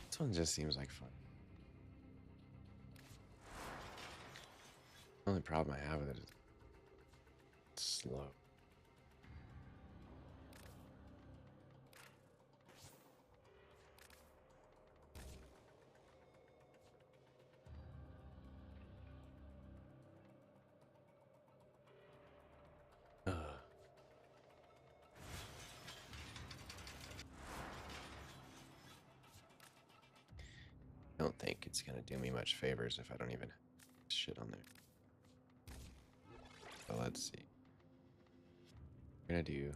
This one just seems like fun. The only problem I have with it is it's slow. I don't think it's gonna do me much favors if I don't even have shit on there. So let's see. We're gonna do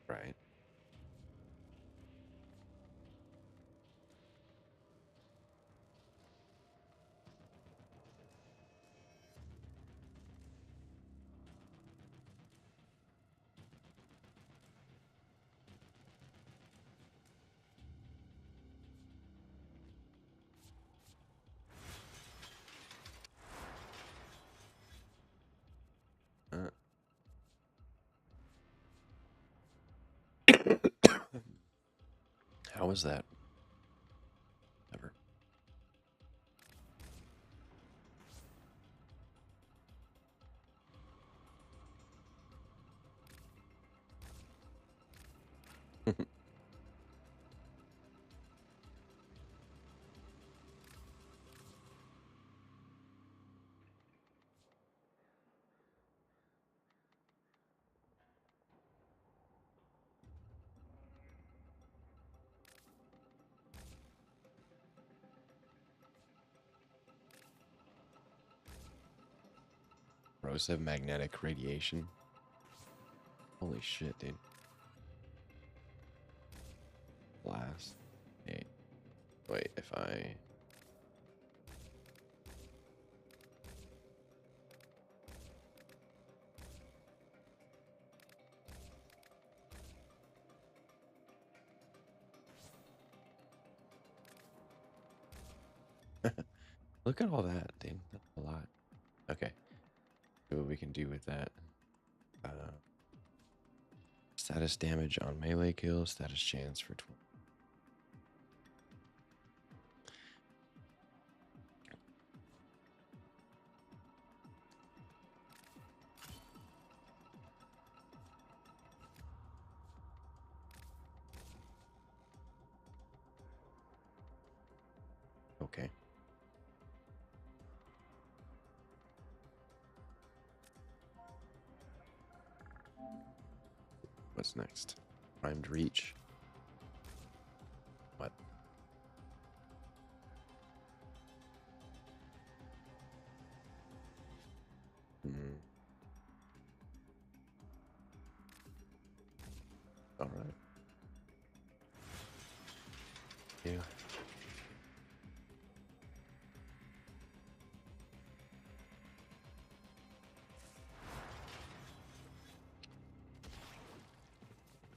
right. How was that? Ever? Corrosive magnetic radiation. Holy shit, dude. Blast. Hey. Wait, if I... Look at all that, dude. That's a lot. Okay. See what we can do with that. Status damage on melee kill, status chance for 12. Okay. What's next? Primed reach. What? All right. Yeah.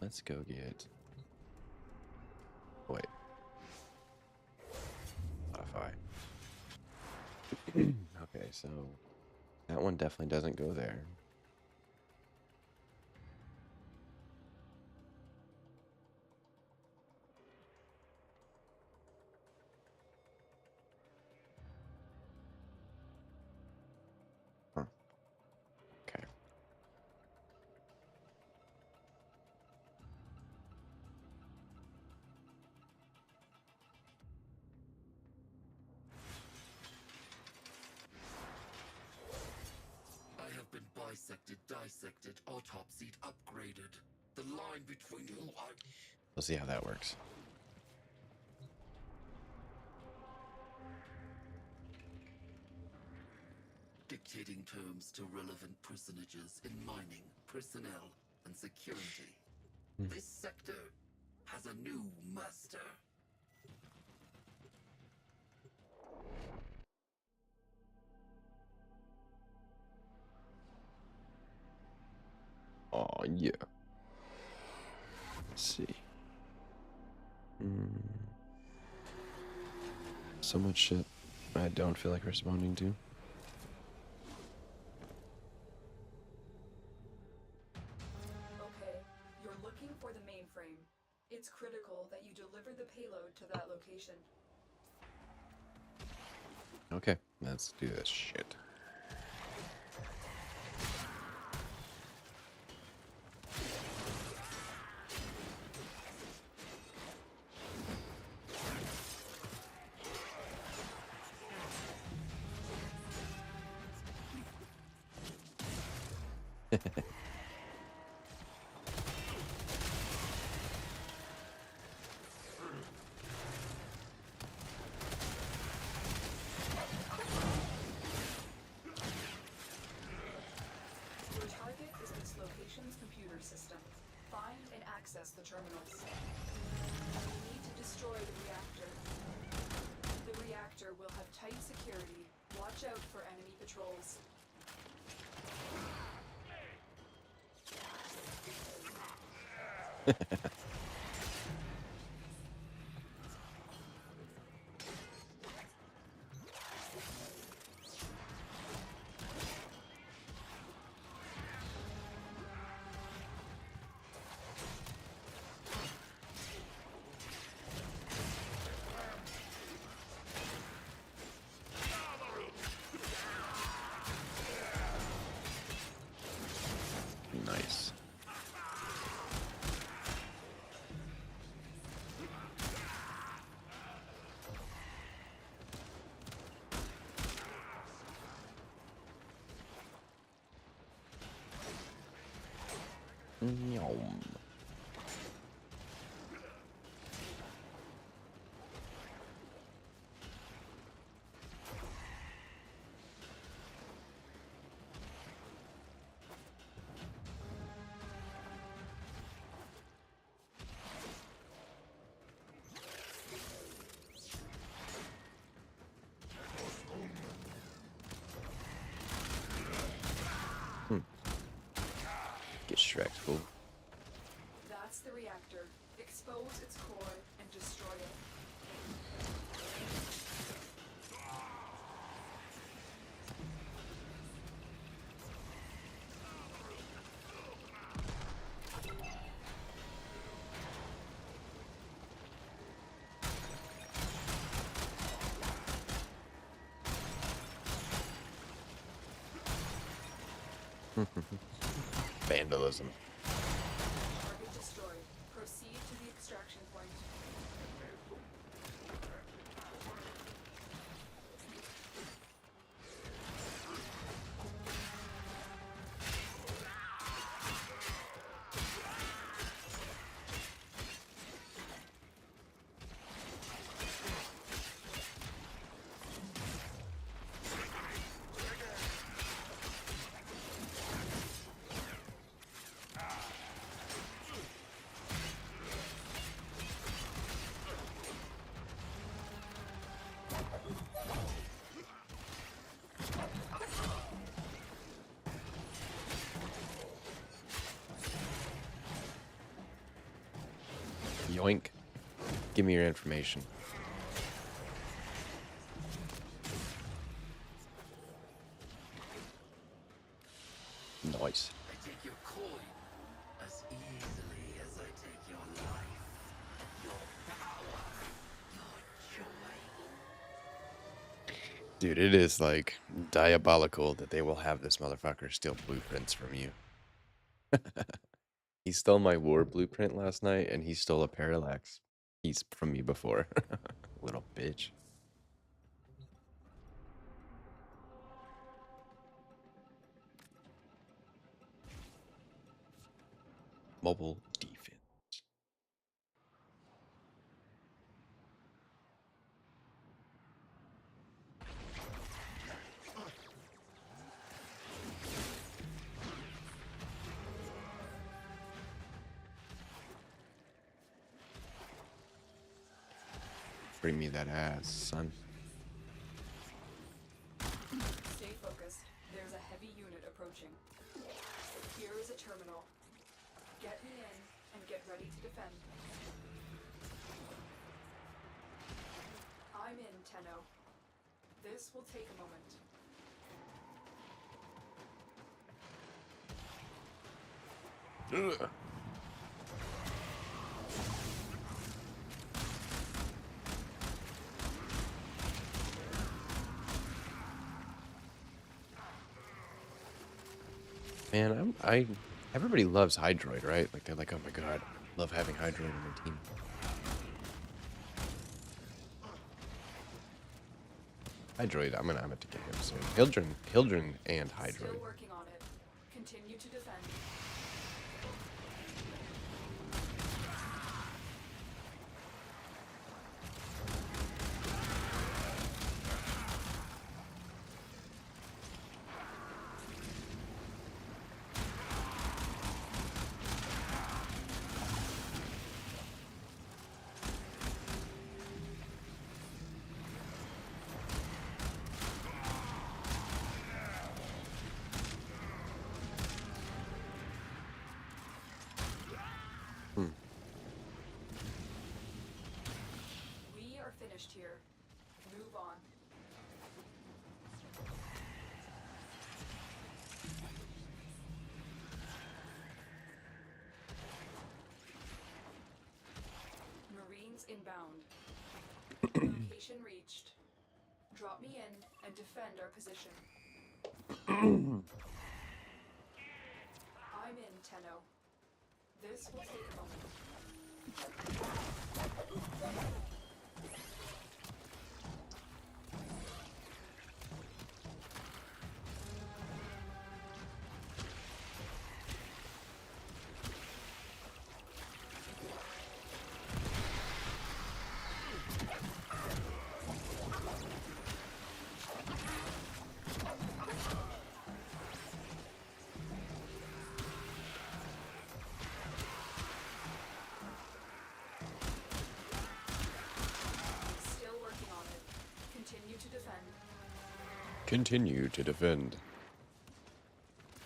Let's go get... Wait. Modify. Okay, so that one definitely doesn't go there. Huh. Okay. I have been bisected, dissected, autopsied, upgraded. The line between who I... We'll see how that works. Dictating terms to relevant personages in mining, personnel, and security. This sector has a new master. Oh, yeah. Let's see. So much shit I don't feel like responding to. Okay, Warframe. It's critical that you deliver the payload to that location. Okay, let's do this shit. Your target is this location's computer system. Find and access the terminals. You need to destroy the reactor. The reactor will have tight security. Watch out for enemy patrols. Nice. Yum. Get Shrek'd, fool. That's the reactor. Expose its core and destroy it. Vandalism. Target destroyed. Proceed to the extraction point. Yoink. Give me your information. Nice. I take your coin as easily as I take your life, your power, your joy. Dude, it is like diabolical that they will have this motherfucker steal blueprints from you. He stole my war blueprint last night, and he stole a parallax piece from me before. Little bitch. Mobile defense. Bring me that ass, son. Stay focused. There's a heavy unit approaching. Here is a terminal. Get me in and get ready to defend. I'm in, Tenno. This will take a moment. Ugh. Man, everybody loves Hydroid, right? Like they're like, oh my god, love having Hydroid on my team. Hydroid, I'm gonna have to get him soon. Hildren and Still Hydroid. working on it. Continue to defend. We are finished here. Move on. Marines inbound. Location reached. Drop me in and defend our position. I'm in, Tenno. This will take a moment. Still working on it. Continue to defend. Continue to defend.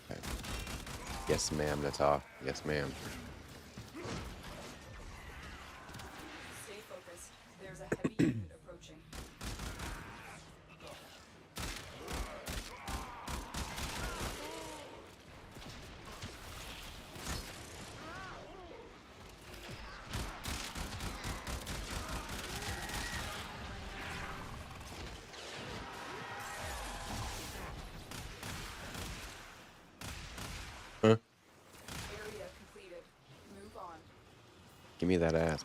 Okay. Yes, ma'am, Nata. Yes, ma'am. Stay focused. There's a heavy unit approaching. Huh? Area completed. Move on. Give me that ass.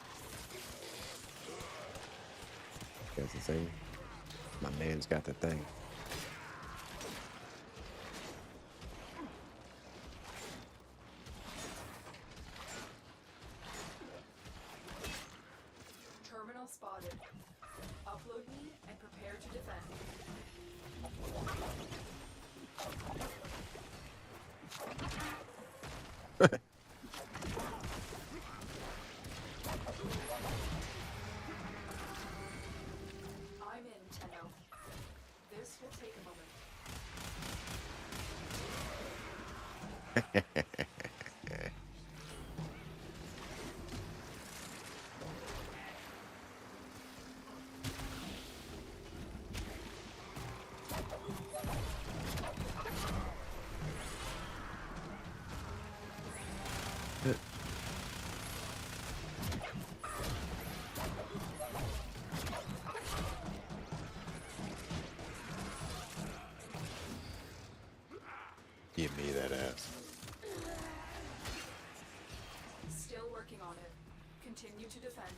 That's the thing. My man's got the thing. Terminal spotted. Upload me and prepare to defend. I'm in, Tenno. This will take a moment. Give me that ass. Still working on it. Continue to defend.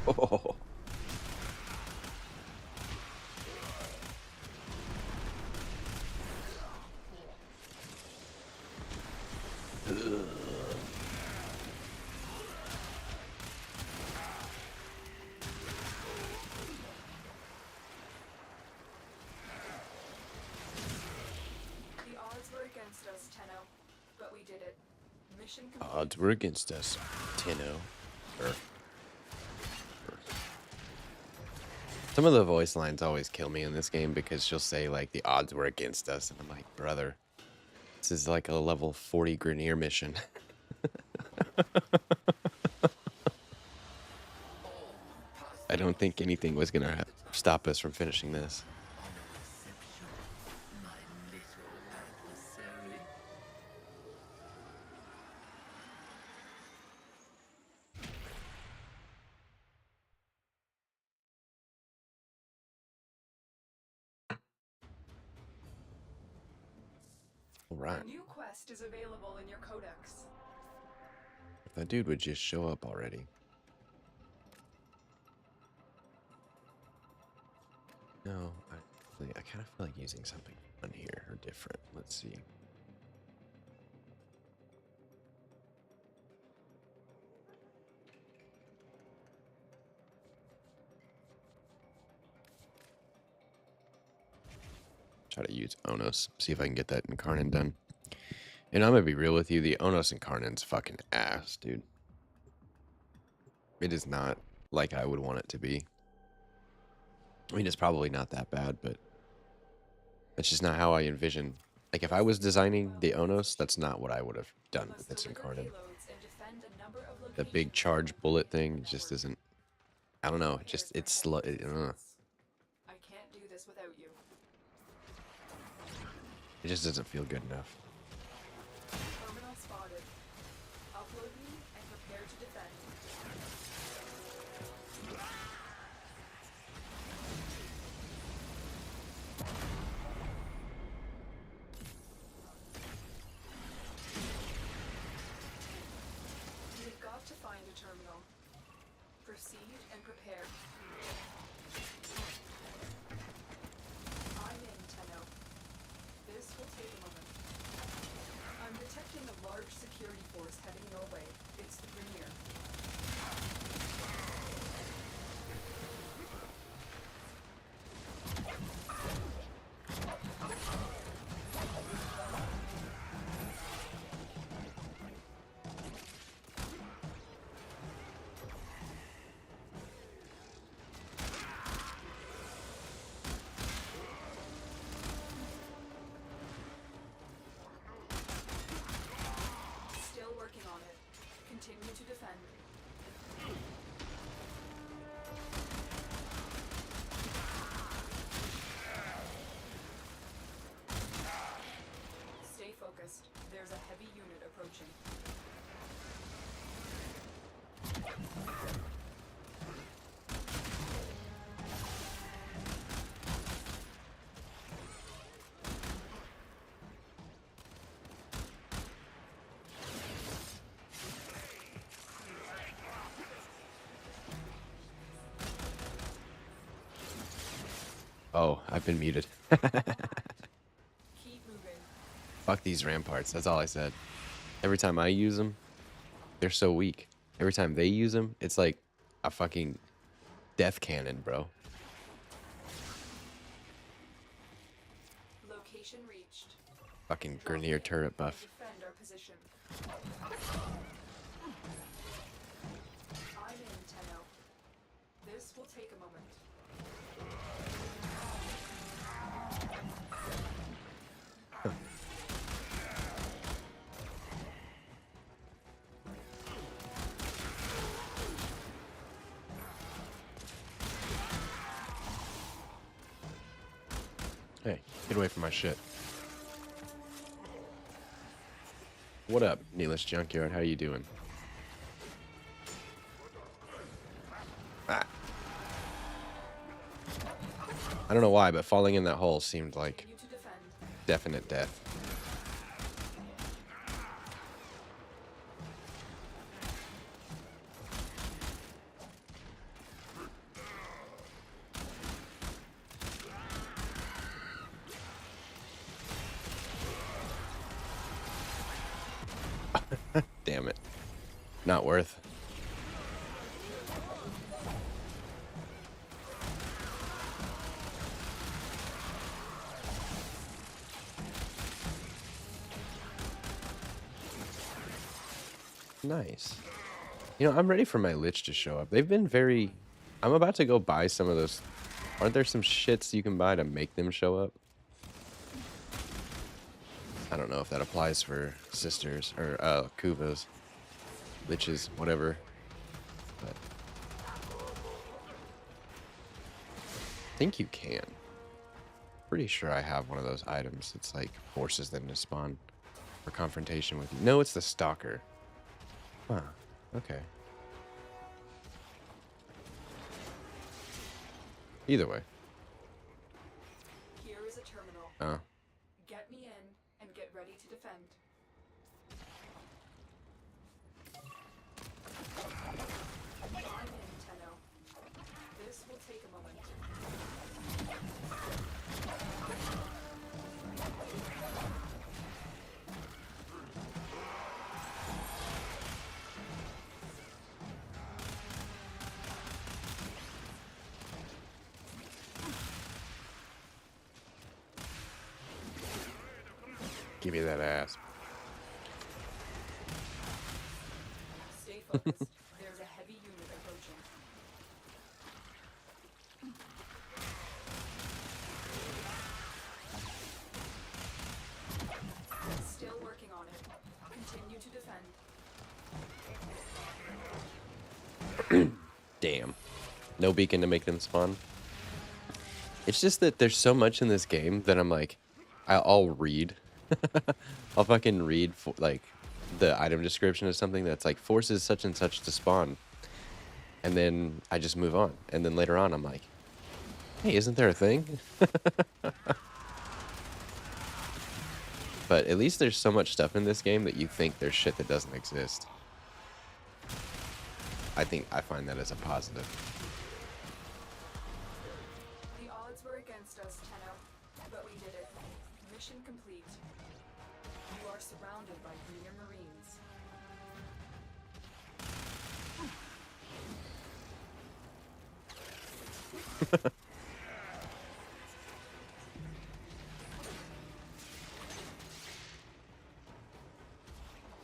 Oh. The odds were against us, Tenno, but we did it. Mission complete. Odds were against us, Tenno. Some of the voice lines always kill me in this game because she'll say like the odds were against us, and I'm like, brother, this is like a level 40 Grenier mission. I don't think anything was gonna stop us from finishing this. My little adversary. Alright. A new quest is available in your codex. If that dude would just show up already. No, I kind of feel like using something fun here or different. Let's see. Try to use Onos. See if I can get that Incarnate done. And I'm gonna be real with you, the Onos Incarnate's fucking ass, dude. It is not like I would want it to be. I mean, it's probably not that bad, but that's just not how I envision. Like, if I was designing the Onos, that's not what I would have done with its Incarnate. The big charge bullet thing just isn't. I don't know. It's slow. I can't do this without you. It just doesn't feel good enough. Terminal spotted. Upload me and prepare to defend. You've got to find a terminal. Proceed and prepare. I'm in, Tenno. This will take a moment. I'm detecting a large security force heading your way. It's the Premier. Still working on it. Continue to defend. Stay focused. There's a heavy unit approaching. Oh, I've been muted. Keep moving. Fuck these ramparts. That's all I said. Every time I use them, they're so weak. Every time they use them, it's like a fucking death cannon, bro. Location reached. Fucking Grineer turret buff. Defend our position. I'm in, Tenno. This will take a moment. Hey, get away from my shit. What up, Neelish Junkyard? How you doing? Ah. I don't know why, but falling in that hole seemed like Continue to defend. definite death. Damn it. Not worth. Nice. You know, I'm ready for my Lich to show up. They've been very... I'm about to go buy some of those... Aren't there some shits you can buy to make them show up? I don't know if that applies for sisters or Kuvas, Liches, whatever. But I think you can. Pretty sure I have one of those items. It's like forces them to spawn for confrontation with you. No, it's the Stalker. Huh. Okay. Either way. Here is a terminal. Oh. Get me in and get ready to Give me that ass. Stay focused. There's a heavy unit approaching. Still working on it. Continue to defend. Damn. No beacon to make them spawn. It's just that there's so much in this game that I'm like, I'll read. I'll fucking read like the item description of something that's like forces such and such to spawn. And then I just move on. And then later on I'm like, hey, isn't there a thing? But at least there's so much stuff in this game that you think there's shit that doesn't exist. I find that as a positive. The odds were against us, Tenno, but we did it. Mission complete. You are surrounded by greener marines.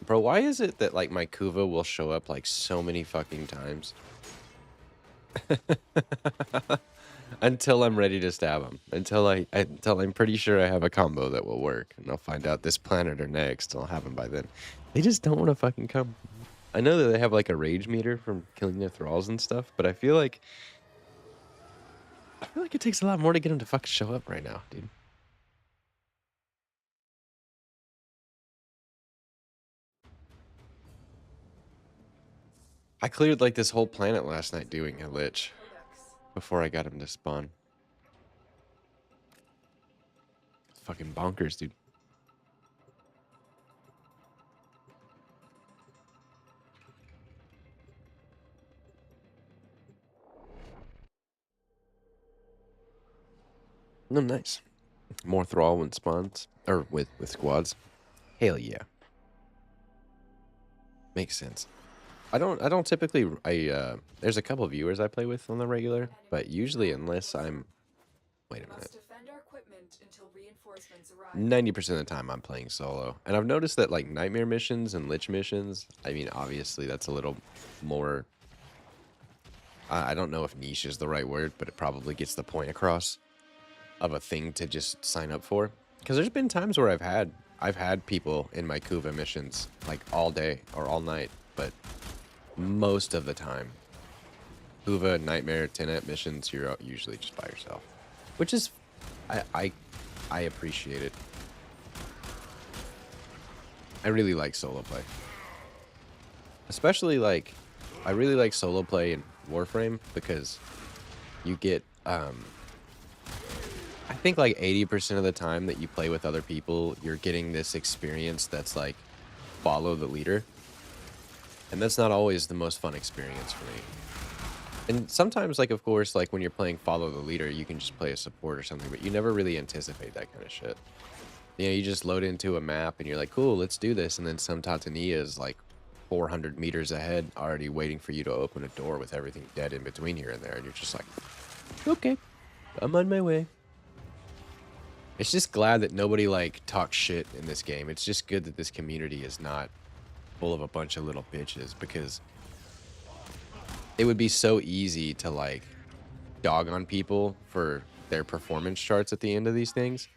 Bro, why is it that like my Kuva will show up like so many fucking times? Until I'm ready to stab him. Until I'm pretty sure I have a combo that will work. And I'll find out this planet or next. I'll have him by then. They just don't want to fucking come. I know that they have like a rage meter from killing their thralls and stuff, but I feel like it takes a lot more to get them to fucking show up right now, dude. I cleared like this whole planet last night doing a lich before I got him to spawn. Fucking bonkers, dude. No, nice. More thrall when spawns or with squads. Hell yeah. Makes sense. I don't typically there's a couple viewers I play with on the regular, but usually unless I'm wait a minute. Must defend our equipment until reinforcements arrive. 90% of the time I'm playing solo. And I've noticed that like nightmare missions and lich missions, I mean obviously that's a little more I don't know if niche is the right word, but it probably gets the point across of a thing to just sign up for. Because there's been times where I've had people in my Kuva missions like all day or all night, but most of the time, Kuva, Nightmare, Tenet missions, you're usually just by yourself, which is, I appreciate it. I really like solo play, especially like, I really like solo play in Warframe because you get, I think like 80% of the time that you play with other people, you're getting this experience that's like, follow the leader. And that's not always the most fun experience for me. And sometimes, like, of course, like, when you're playing follow the leader, you can just play a support or something, but you never really anticipate that kind of shit. You know, you just load into a map, and you're like, cool, let's do this, and then some Tatanilla is, like, 400 meters ahead, already waiting for you to open a door with everything dead in between here and there, and you're just like, okay, I'm on my way. It's just glad that nobody, like, talks shit in this game. It's just good that this community is not full of a bunch of little bitches, because it would be so easy to like dog on people for their performance charts at the end of these things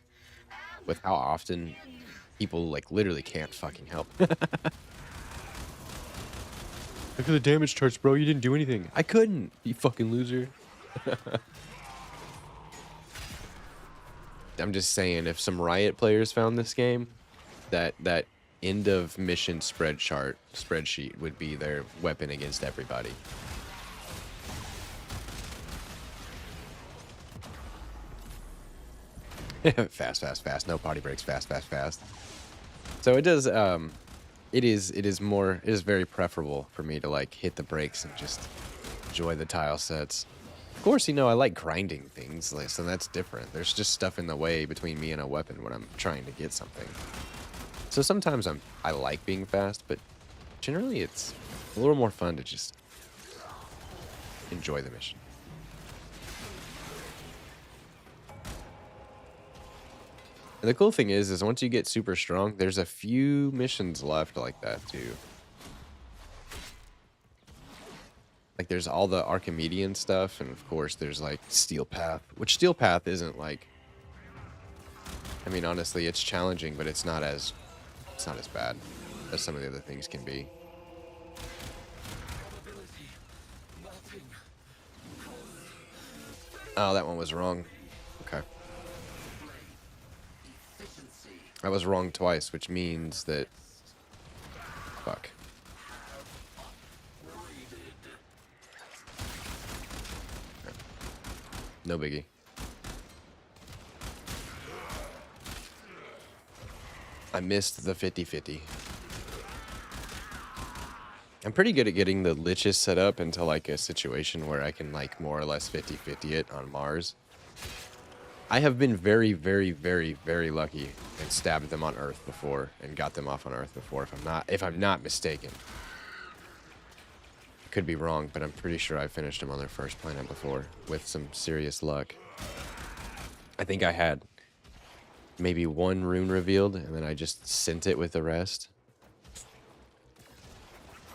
with how often people like literally can't fucking help. Look at the damage charts, bro. You didn't do anything. I couldn't, you fucking loser. I'm just saying, if some Riot players found this game, that end of mission spreadsheet would be their weapon against everybody. fast. No party breaks. Fast. So it does. It is very preferable for me to like hit the brakes and just enjoy the tile sets. Of course, you know I like grinding things, like, so that's different. There's just stuff in the way between me and a weapon when I'm trying to get something. So sometimes I like being fast, but generally it's a little more fun to just enjoy the mission. And the cool thing is once you get super strong, there's a few missions left like that too. Like there's all the Archimedean stuff, and of course there's like Steel Path, which Steel Path isn't like, I mean honestly it's challenging, but it's not as bad as some of the other things can be. Oh, that one was wrong. Okay. I was wrong twice, which means that... Fuck. No biggie. I missed the 50-50. I'm pretty good at getting the liches set up into like a situation where I can like more or less 50-50 it on Mars. I have been very, very, very, very lucky and stabbed them on Earth before and got them off on Earth before, if I'm not mistaken. I could be wrong, but I'm pretty sure I finished them on their first planet before with some serious luck. I think I had maybe one rune revealed and then I just sent it with the rest.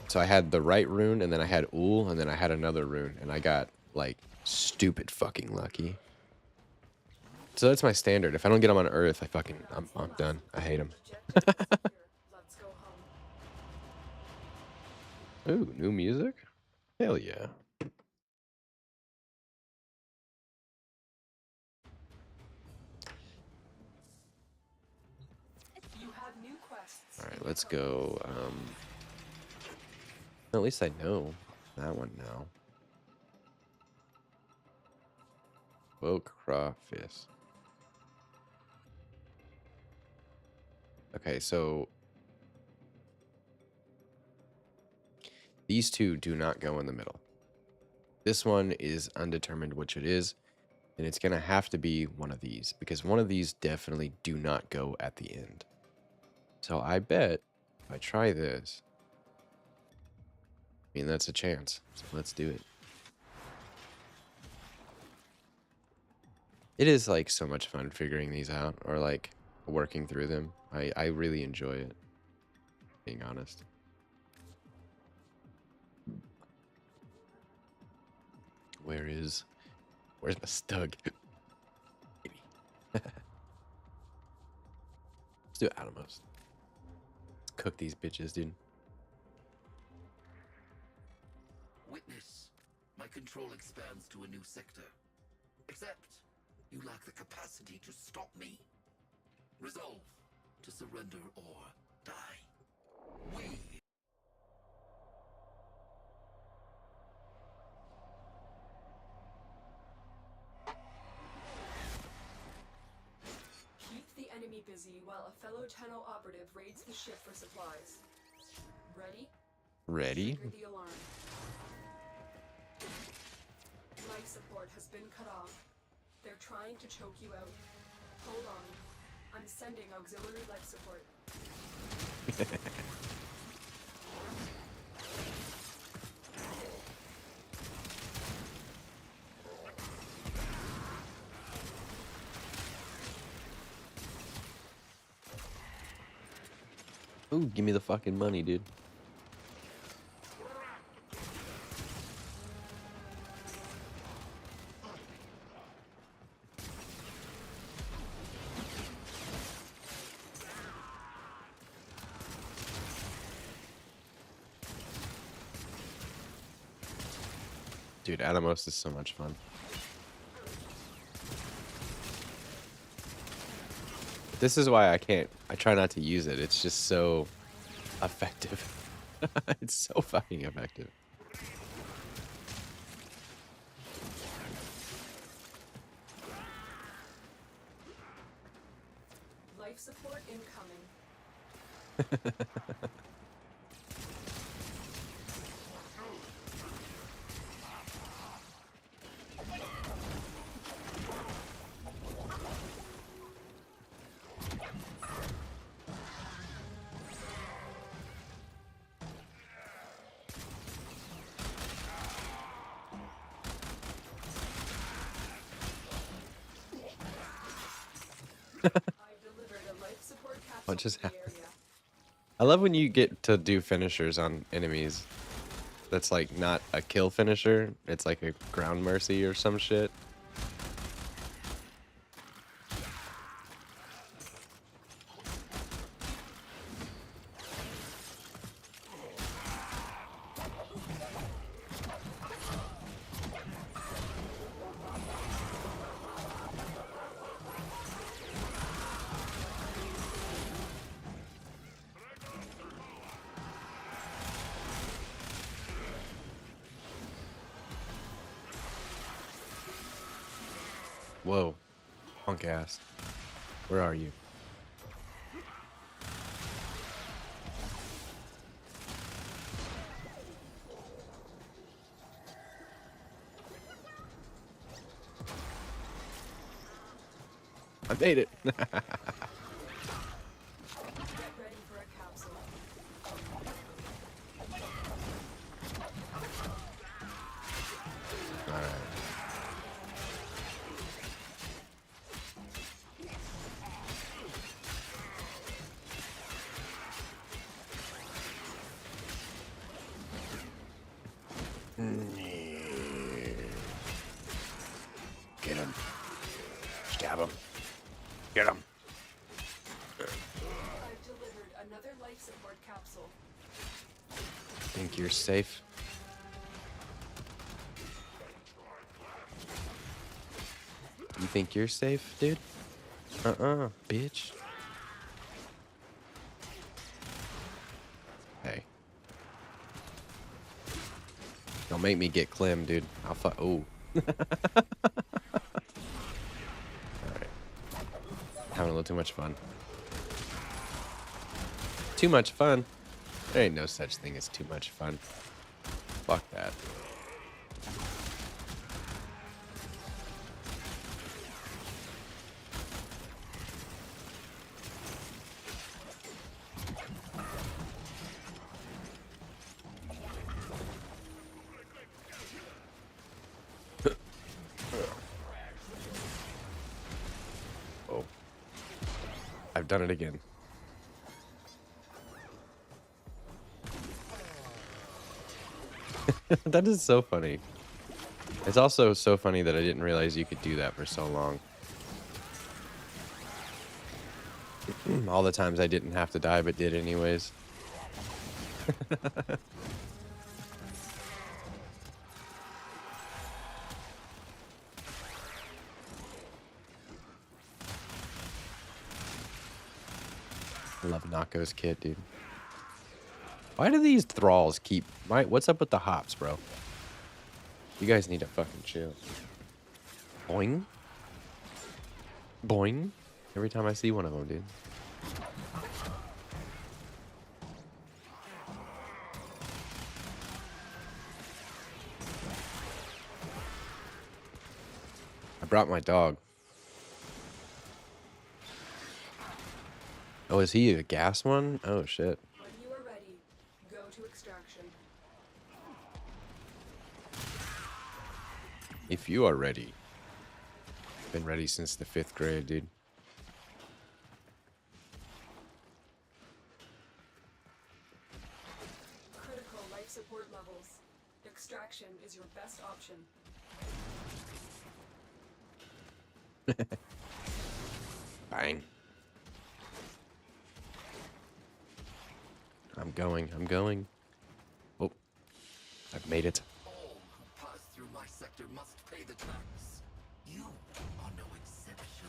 So I had the right rune, and then I had Ul, and then I had another rune, and I got, like, stupid fucking lucky. So that's my standard. If I don't get them on Earth, I'm done. I hate them. Let's go home. Ooh, new music? Hell yeah. You have new quests. Alright, let's go, at least I know that one now. Woke Crawfish. Okay, so these two do not go in the middle. This one is undetermined which it is, and it's gonna have to be one of these, because one of these definitely do not go at the end. So I bet if I try this, I mean, that's a chance. So let's do it. It is like so much fun figuring these out, or like working through them. I really enjoy it, being honest. Where's my stug? Maybe. Let's do Atomos. Let's cook these bitches, dude. Witness, my control expands to a new sector. Except, you lack the capacity to stop me. Resolve to surrender or die. Keep the enemy busy while a fellow Tenno operative raids the ship for supplies. Ready? Ready? Trigger the alarm. Life support has been cut off. They're trying to choke you out. Hold on. I'm sending auxiliary life support. Ooh, give me the fucking money, dude. Dude, Atomos is so much fun. This is why I try not to use it. It's just so effective. It's so fucking effective. Life support incoming. I've delivered just the happened? area. I love when you get to do finishers on enemies. That's like not a kill finisher. It's like a ground mercy or some shit. Whoa. Punk ass. Where are you? I made it. Get ready for a capsule. All right. Get him. Stab him. Get him. I've delivered another life support capsule. Think you're safe? You think you're safe, dude? Bitch. Hey. Don't make me get Clem, dude. I'll oh. Alright. Having a little too much fun. Too much fun? There ain't no such thing as too much fun. Fuck that. Oh. I've done it again. That is so funny. It's also so funny that I didn't realize you could do that for so long. All the times I didn't have to die but did anyways. I love Nako's kit, dude. Why do these thralls keep... What's up with the hops, bro? You guys need to fucking chill. Boing. Boing. Every time I see one of them, dude. I brought my dog. Oh, is he a gas one? Oh, shit. When you are ready, go to extraction. If you are ready. Been ready since the 5th grade, dude. Critical life support levels. Extraction is your best option. Bang. I'm going. Oh, I've made it. All who pass through my sector must pay the tax. You are no exception,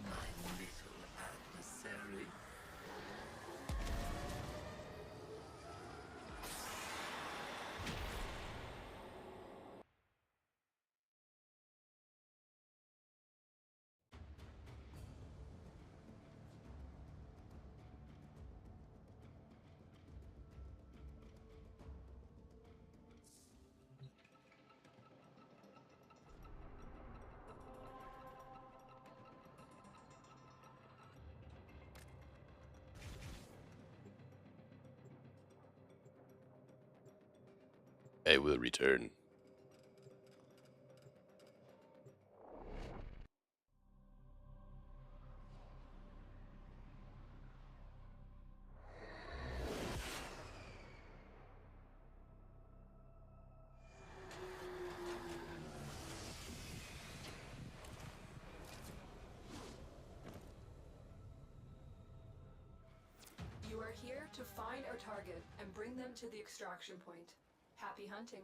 my little adversary. I will return. here to find our target and bring them to the extraction point. Happy hunting.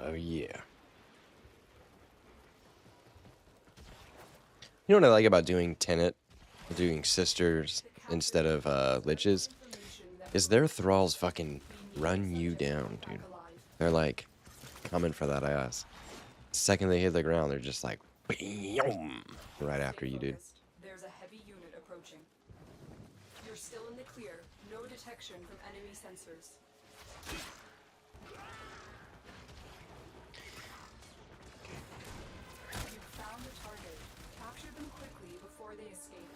Oh, yeah. You know what I like about doing Tenet, doing Sisters instead of Liches, is their thralls fucking run you down, dude. They're like coming for that ass. The second they hit the ground, they're just like, boom, right after you, dude. There's a heavy unit approaching. You're still in the clear. No detection from enemy sensors. You've found the target. Capture them quickly before they escape.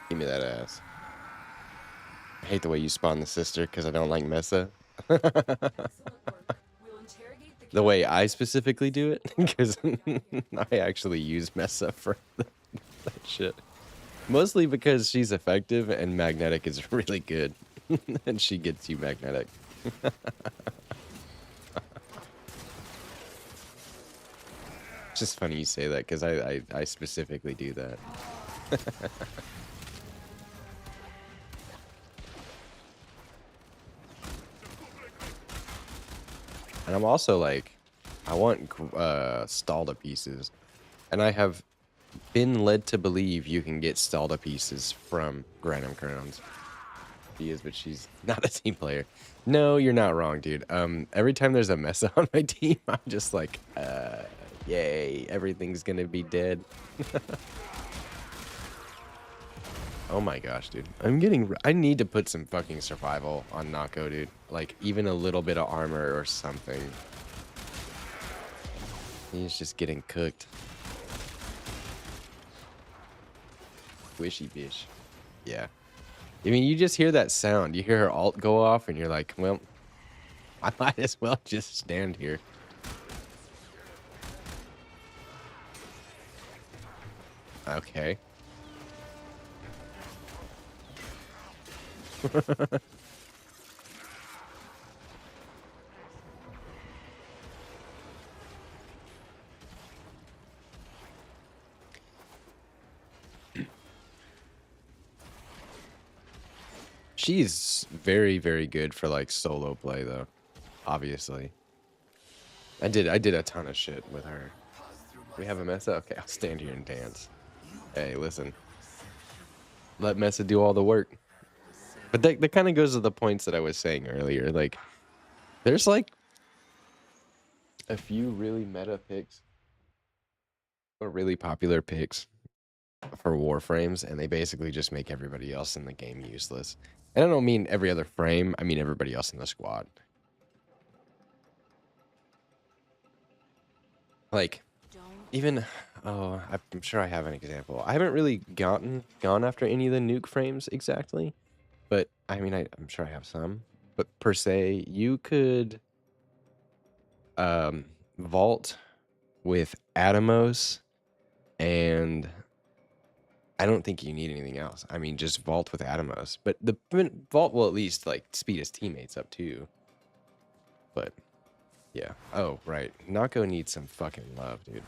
Give me that ass. I hate the way you spawn the sister because I don't like Mesa. Excellent work. We'll interrogate the The way I specifically do it, because I actually use Mesa for that shit. Mostly because she's effective and magnetic is really good. And she gets you magnetic. It's just funny you say that because I specifically do that. And I'm also like, I want Stalda pieces. And I have been led to believe you can get Stalda pieces from Granum Crowns. She is, but she's not a team player. No, you're not wrong, dude. Every time there's a Mesa on my team, I'm just like, yay, everything's gonna be dead. Oh my gosh, dude. I need to put some fucking survival on Nako, dude. Like, even a little bit of armor or something. He's just getting cooked. Wishy bish. Yeah. I mean, you just hear that sound. You hear her ult go off, and you're like, well, I might as well just stand here. Okay. She's very, very good for like solo play though. Obviously. I did a ton of shit with her. We have a Mesa? Okay, I'll stand here and dance. Hey, listen. Let Mesa do all the work. But that kind of goes to the points that I was saying earlier. Like, there's like a few really meta picks or really popular picks for Warframes, and they basically just make everybody else in the game useless. And I don't mean every other frame, I mean everybody else in the squad. Like, even, oh, I'm sure I have an example. I haven't really gone after any of the nuke frames exactly, but I mean, I'm sure I have some. But per se, you could vault with Atomos, and I don't think you need anything else. I mean, just vault with Atomos. But the vault will at least like speed his teammates up too. But yeah. Oh, right. Nako needs some fucking love, dude.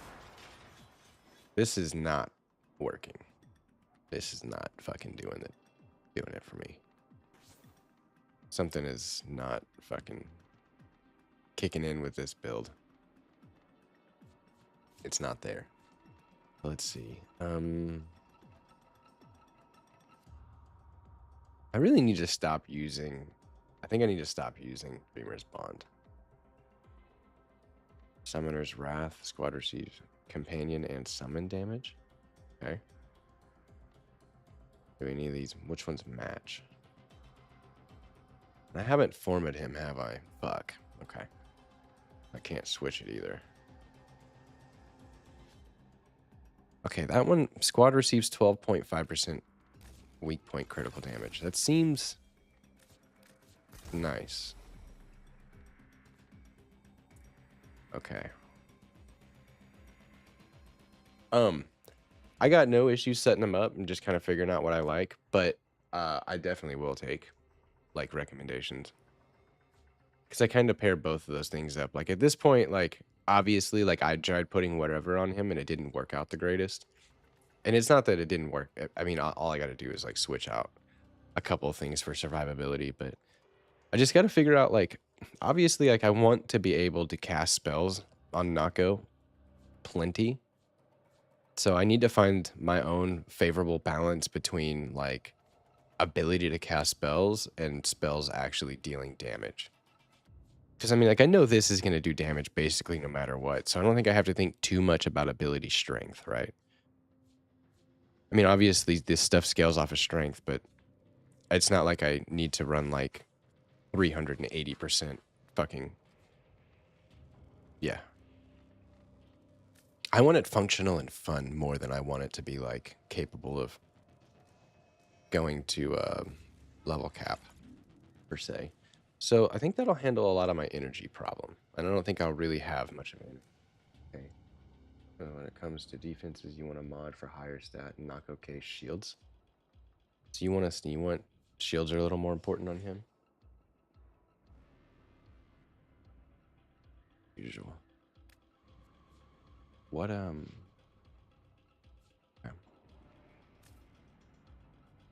This is not working. This is not fucking doing it for me. Something is not fucking kicking in with this build. It's not there. Let's see. I really need to stop using... I think I need to stop using Dreamer's Bond. Summoner's Wrath. Squad receives companion and summon damage. Okay. Do any of these? Which ones match? I haven't formatted him, have I? Fuck. Okay. I can't switch it either. Okay, that one, squad receives 12.5% weak point critical damage. That seems nice. Okay. I got no issues setting them up and just kind of figuring out what I like, but I definitely will take like recommendations. Because I kind of pair both of those things up. Like at this point, like obviously, like I tried putting whatever on him and it didn't work out the greatest. And it's not that it didn't work. I mean, all I got to do is like switch out a couple of things for survivability, but I just got to figure out like, obviously, like I want to be able to cast spells on Nako plenty. So I need to find my own favorable balance between like ability to cast spells and spells actually dealing damage. Because I mean, like I know this is going to do damage basically no matter what. So I don't think I have to think too much about ability strength, right? I mean, obviously this stuff scales off of strength, but it's not like I need to run like 380% fucking. Yeah. I want it functional and fun more than I want it to be like capable of going to level cap per se. So I think that'll handle a lot of my energy problem. And I don't think I'll really have much of it. Okay. So when it comes to defenses, you want a mod for higher stat and knock okay shields. So you want shields are a little more important on him. Usual. What okay.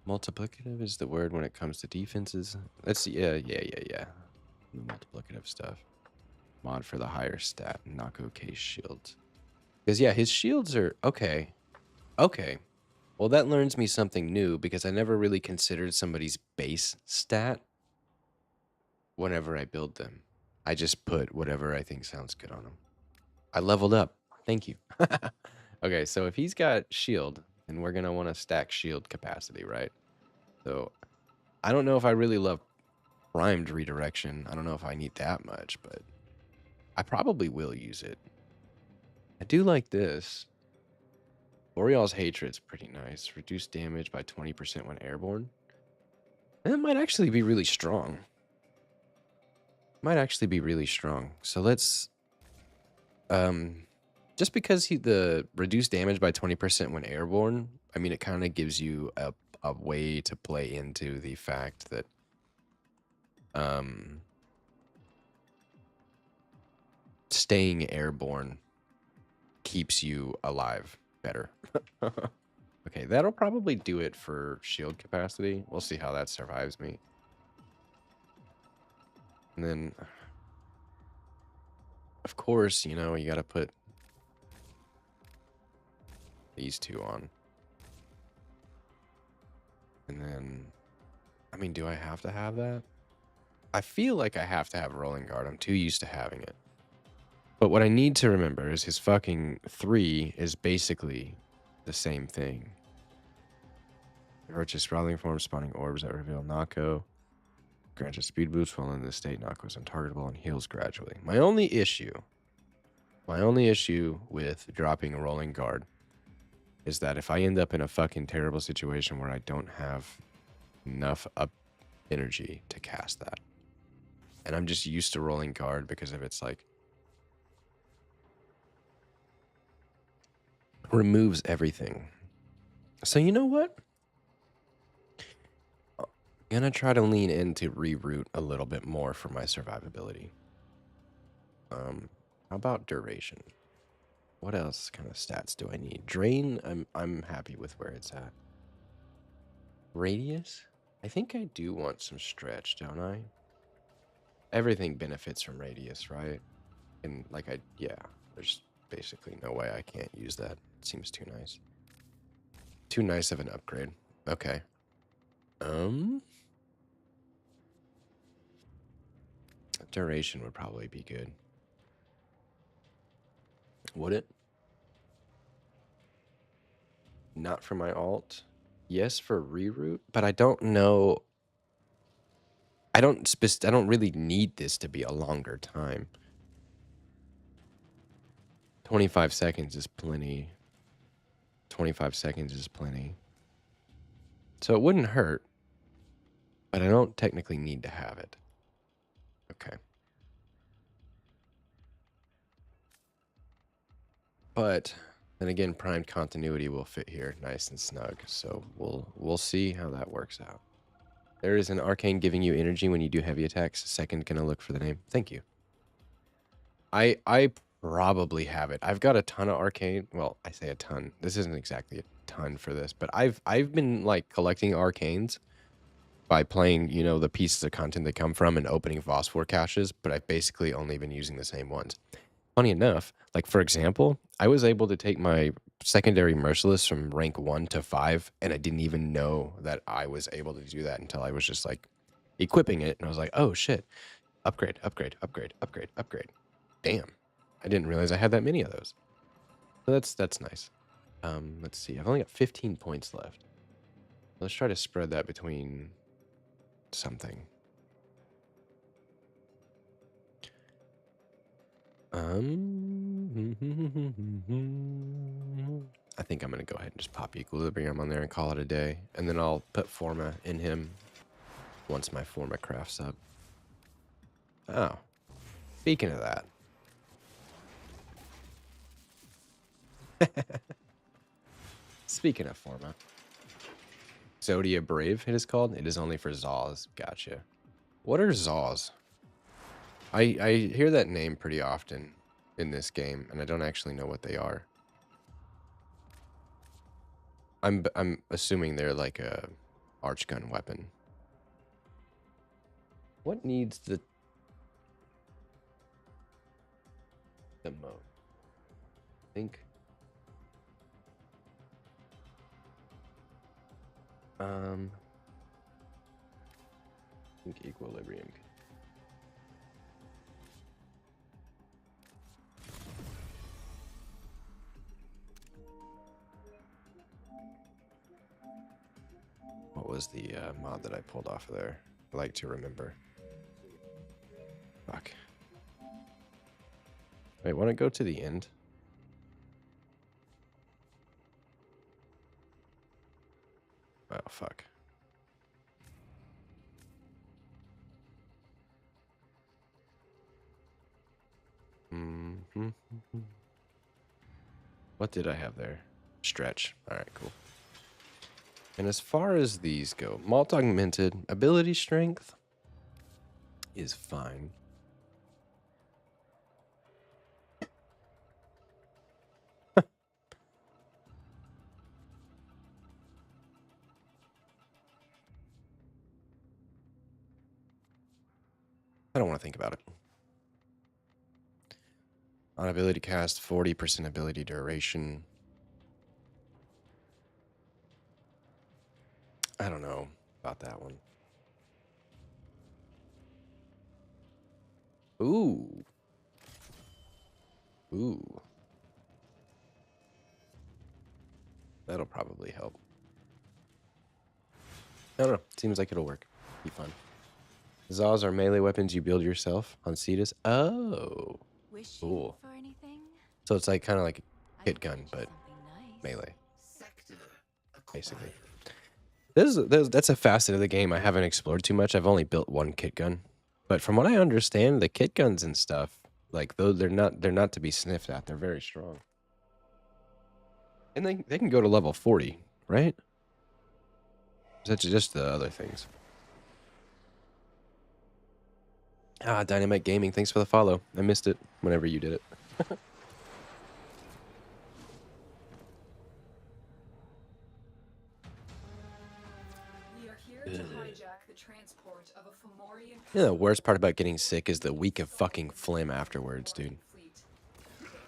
Multiplicative is the word when it comes to defenses. Let's see. Yeah. The multiplicative stuff. Mod for the higher stat. Knock okay shields. Because yeah, his shields are okay. Okay. Well, that learns me something new because I never really considered somebody's base stat whenever I build them. I just put whatever I think sounds good on them. I leveled up. Thank you. Okay, so if he's got shield, then we're going to want to stack shield capacity, right? So I don't know if I really love primed redirection. I don't know if I need that much, but I probably will use it. I do like this. Boreal's Hatred's pretty nice. Reduce damage by 20% when airborne. And it might actually be really strong. So let's just because the reduced damage by 20% when airborne, I mean, it kind of gives you a way to play into the fact that staying airborne keeps you alive better. Okay, that'll probably do it for shield capacity. We'll see how that survives me. And then, of course, you know, you got to put these two on. And then, I mean, do I have to have that? I feel like I have to have rolling guard. I'm too used to having it. But what I need to remember is his fucking 3 is basically the same thing. Purchase sprouting form, spawning orbs that reveal Nako. Grants a speed boost while in this state. Nako is untargetable and heals gradually. My only issue with dropping a rolling guard is that if I end up in a fucking terrible situation where I don't have enough energy to cast that, and I'm just used to rolling guard because of its like removes everything. So you know what? I'm gonna try to lean into reroute a little bit more for my survivability. How about duration? What else kind of stats do I need? Drain, I'm happy with where it's at. Radius? I think I do want some stretch, don't I? Everything benefits from radius, right? And like yeah, there's basically no way I can't use that. It seems too nice. Too nice of an upgrade. Okay. Duration would probably be good. Would it? Not for my alt. Yes, for reroute, but I don't know. I don't really need this to be a longer time. 25 seconds is plenty. 25 seconds is plenty. So it wouldn't hurt, but I don't technically need to have it. Okay. But then again, primed continuity will fit here nice and snug. So we'll see how that works out. There is an arcane giving you energy when you do heavy attacks. Second, gonna look for the name. Thank you. I probably have it. I've got a ton of arcane. Well, I say a ton. This isn't exactly a ton for this, but I've been like collecting arcanes by playing, you know, the pieces of content they come from and opening Phosphor caches, but I've basically only been using the same ones. Funny enough, like for example, I was able to take my secondary Merciless from rank 1 to 5, and I didn't even know that I was able to do that until I was just like equipping it, and I was like, oh shit, upgrade, upgrade, upgrade, upgrade, upgrade. Damn, I didn't realize I had that many of those. So that's nice. Let's see, I've only got 15 points left. Let's try to spread that between something. I think I'm gonna go ahead and just pop Equilibrium on there and call it a day, and then I'll put Forma in him once my Forma crafts up. Oh, speaking of that. Speaking of Forma. Zodia Brave, it is called. It is only for Zaws. Gotcha. What are Zaws? I hear that name pretty often in this game, and I don't actually know what they are. I'm assuming they're like a archgun weapon. What needs the most? I think Equilibrium. What was the mod that I pulled off of there? I like to remember. Fuck. Wait, want to go to the end? Oh, fuck. What did I have there? Stretch. Alright, cool. And as far as these go, malt augmented, ability strength is fine. I don't want to think about it. On ability cast, 40% ability duration. I don't know about that one. Ooh. Ooh. That'll probably help. I don't know. Seems like it'll work. Be fun. Zaws are melee weapons you build yourself on Cetus. Oh. Cool. So it's like kind of like a kit gun, but melee. Basically. That's a facet of the game I haven't explored too much. I've only built one kit gun. But from what I understand, the kit guns and stuff, like though they're not to be sniffed at. They're very strong. And they can go to level 40, right? That's just the other things. Ah, Dynamite Gaming, thanks for the follow. I missed it whenever you did it. We are here to hijack the transport of a Fomorian. Yeah, the worst part about getting sick is the week of fucking phlegm afterwards, dude.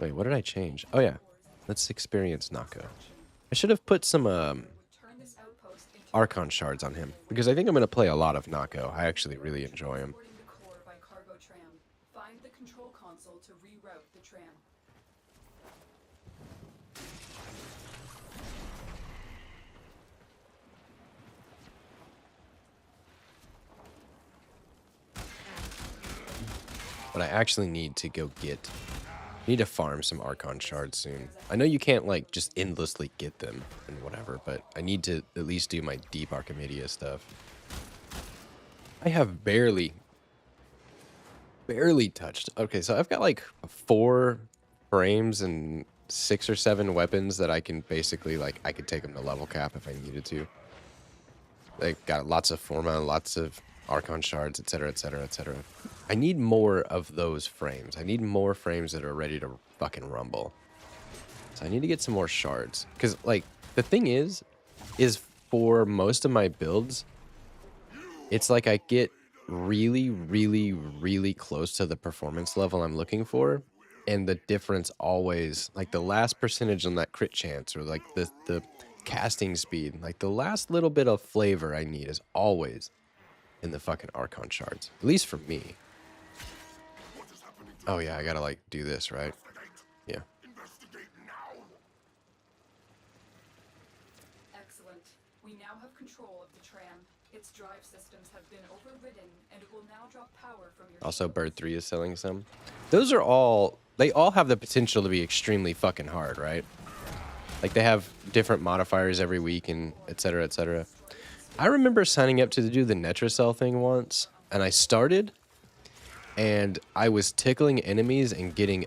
Wait, what did I change? Oh yeah, let's experience Nako. I should have put some Archon shards on him, because I think I'm going to play a lot of Nako. I actually really enjoy him. Find the control console to reroute the tram. But I actually need to go get Need to farm some Archon shards soon. I know you can't like just endlessly get them and whatever, but I need to at least do my deep Archimedia stuff. I have barely touched. Okay, so I've got like 4 frames and 6 or 7 weapons that I can basically like, I could take them to level cap if I needed to. They've got lots of Forma, lots of Archon shards, etc, etc, etc. I need more of those frames. I need more frames that are ready to fucking rumble. So I need to get some more shards. Because, like, the thing is for most of my builds, it's like I get really, really, really close to the performance level I'm looking for. And the difference always, like the last percentage on that crit chance or like the casting speed, like the last little bit of flavor I need is always in the fucking Archon shards. At least for me. Oh yeah, I gotta like do this, right? Yeah. Excellent. We now have control of the tram. Its drive systems have been overridden, and it will now drop power from your... Also, Bird 3 is selling some. Those are all... They all have the potential to be extremely fucking hard, right? Like, they have different modifiers every week and etc, etc. I remember signing up to do the Netracell thing once, and I started, and I was tickling enemies and getting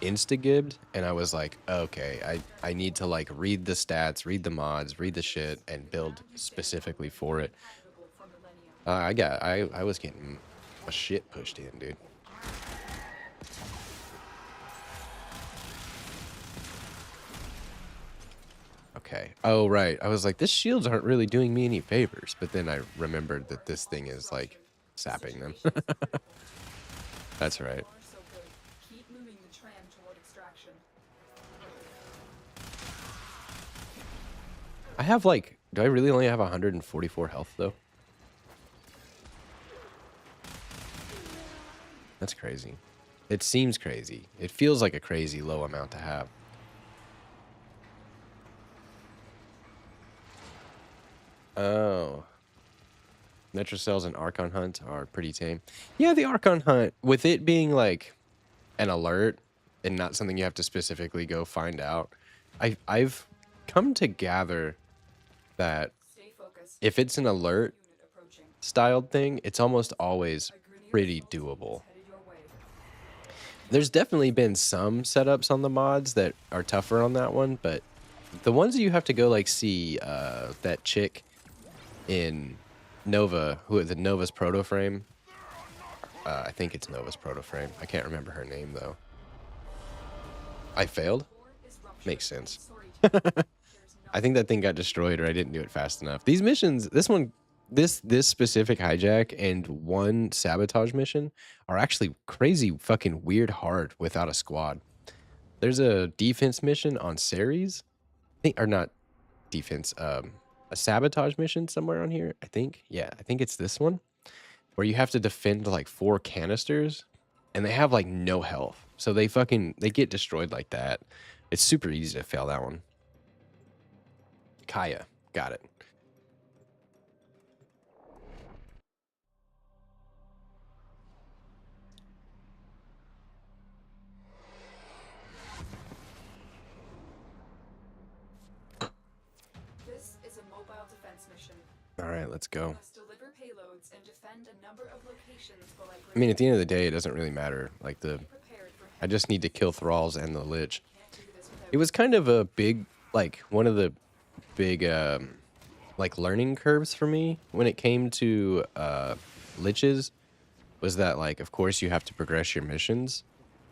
insta-gibbed, and I was like, okay, I need to, like, read the stats, read the mods, read the shit, and build specifically for it. I was getting a shit pushed in, dude. Okay. Oh, right. I was like, this shields aren't really doing me any favors. But then I remembered that this thing is, like, sapping them. That's right. Keep moving the tram toward extraction. I have, like... Do I really only have 144 health, though? That's crazy. It seems crazy. It feels like a crazy low amount to have. Oh. Netracells and Archon Hunt are pretty tame. Yeah, the Archon Hunt, with it being like an alert and not something you have to specifically go find out, I've come to gather that if it's an alert styled thing, it's almost always pretty doable. There's definitely been some setups on the mods that are tougher on that one, but the ones that you have to go like see that chick in Nova, the Nova's proto frame. I think it's Nova's proto frame. I can't remember her name though. I failed? Makes sense. I think that thing got destroyed or I didn't do it fast enough. These missions, this specific hijack and one sabotage mission are actually crazy fucking weird hard without a squad. There's a defense mission on Ceres. Or not defense, a sabotage mission somewhere on here, I think. Yeah, I think it's this one. Where you have to defend like 4 canisters and they have like no health. So they get destroyed like that. It's super easy to fail that one. Kaya, got it. This is a mobile defense mission. All right, let's go. Must deliver payloads and defend a number of locations while I mean, at the end of the day, it doesn't really matter. Like I just need to kill thralls and the lich. It was kind of a big, like one of the big, like learning curves for me when it came to liches. Was that like, of course, you have to progress your missions,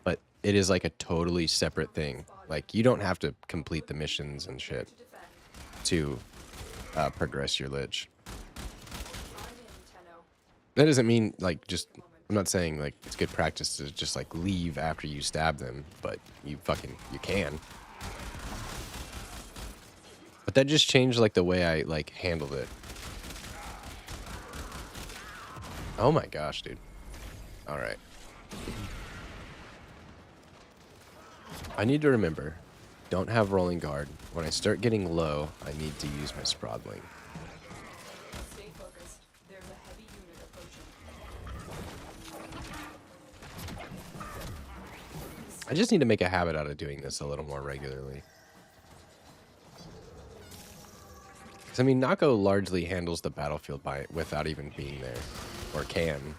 but it is like a totally separate thing. Like you don't have to complete the missions and shit to progress your lich. That doesn't mean like just. I'm not saying like it's good practice to just like leave after you stab them, but you can. But that just changed like the way I like handled it. Oh my gosh, dude. All right. I need to remember, don't have rolling guard. When I start getting low, I need to use my Sprodling. Stay focused. There's a heavy unit approaching. I just need to make a habit out of doing this a little more regularly. 'Cause, I mean, Nako largely handles the battlefield without even being there. Or can,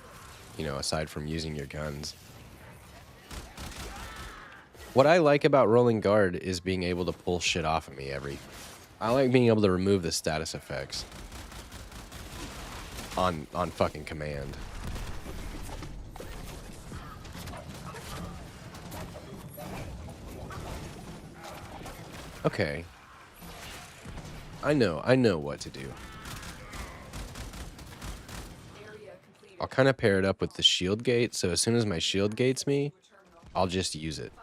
you know, aside from using your guns. What I like about rolling guard is being able to pull shit off of me I like being able to remove the status effects on fucking command. Okay. I know what to do. I'll kind of pair it up with the shield gate, so as soon as my shield gates me, I'll just use it.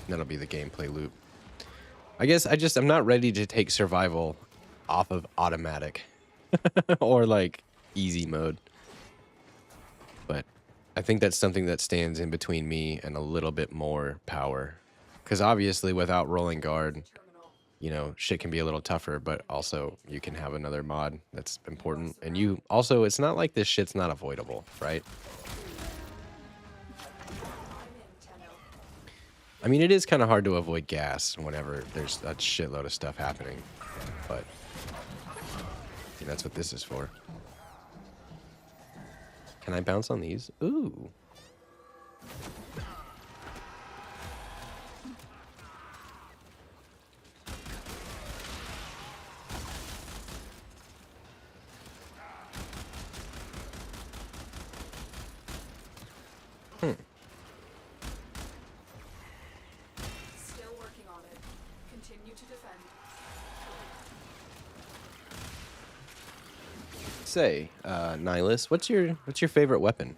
That'll be the gameplay loop. I guess I'm not ready to take survival off of automatic or like easy mode. But I think that's something that stands in between me and a little bit more power. Because obviously without rolling guard, you know, shit can be a little tougher, but also you can have another mod that's important. And you also, it's not like this shit's not avoidable, right? I mean, it is kind of hard to avoid gas whenever there's a shitload of stuff happening, but I think that's what this is for. Can I bounce on these? Ooh. Still working on it. Continue to defend. Say, Nihilus, what's your favorite weapon?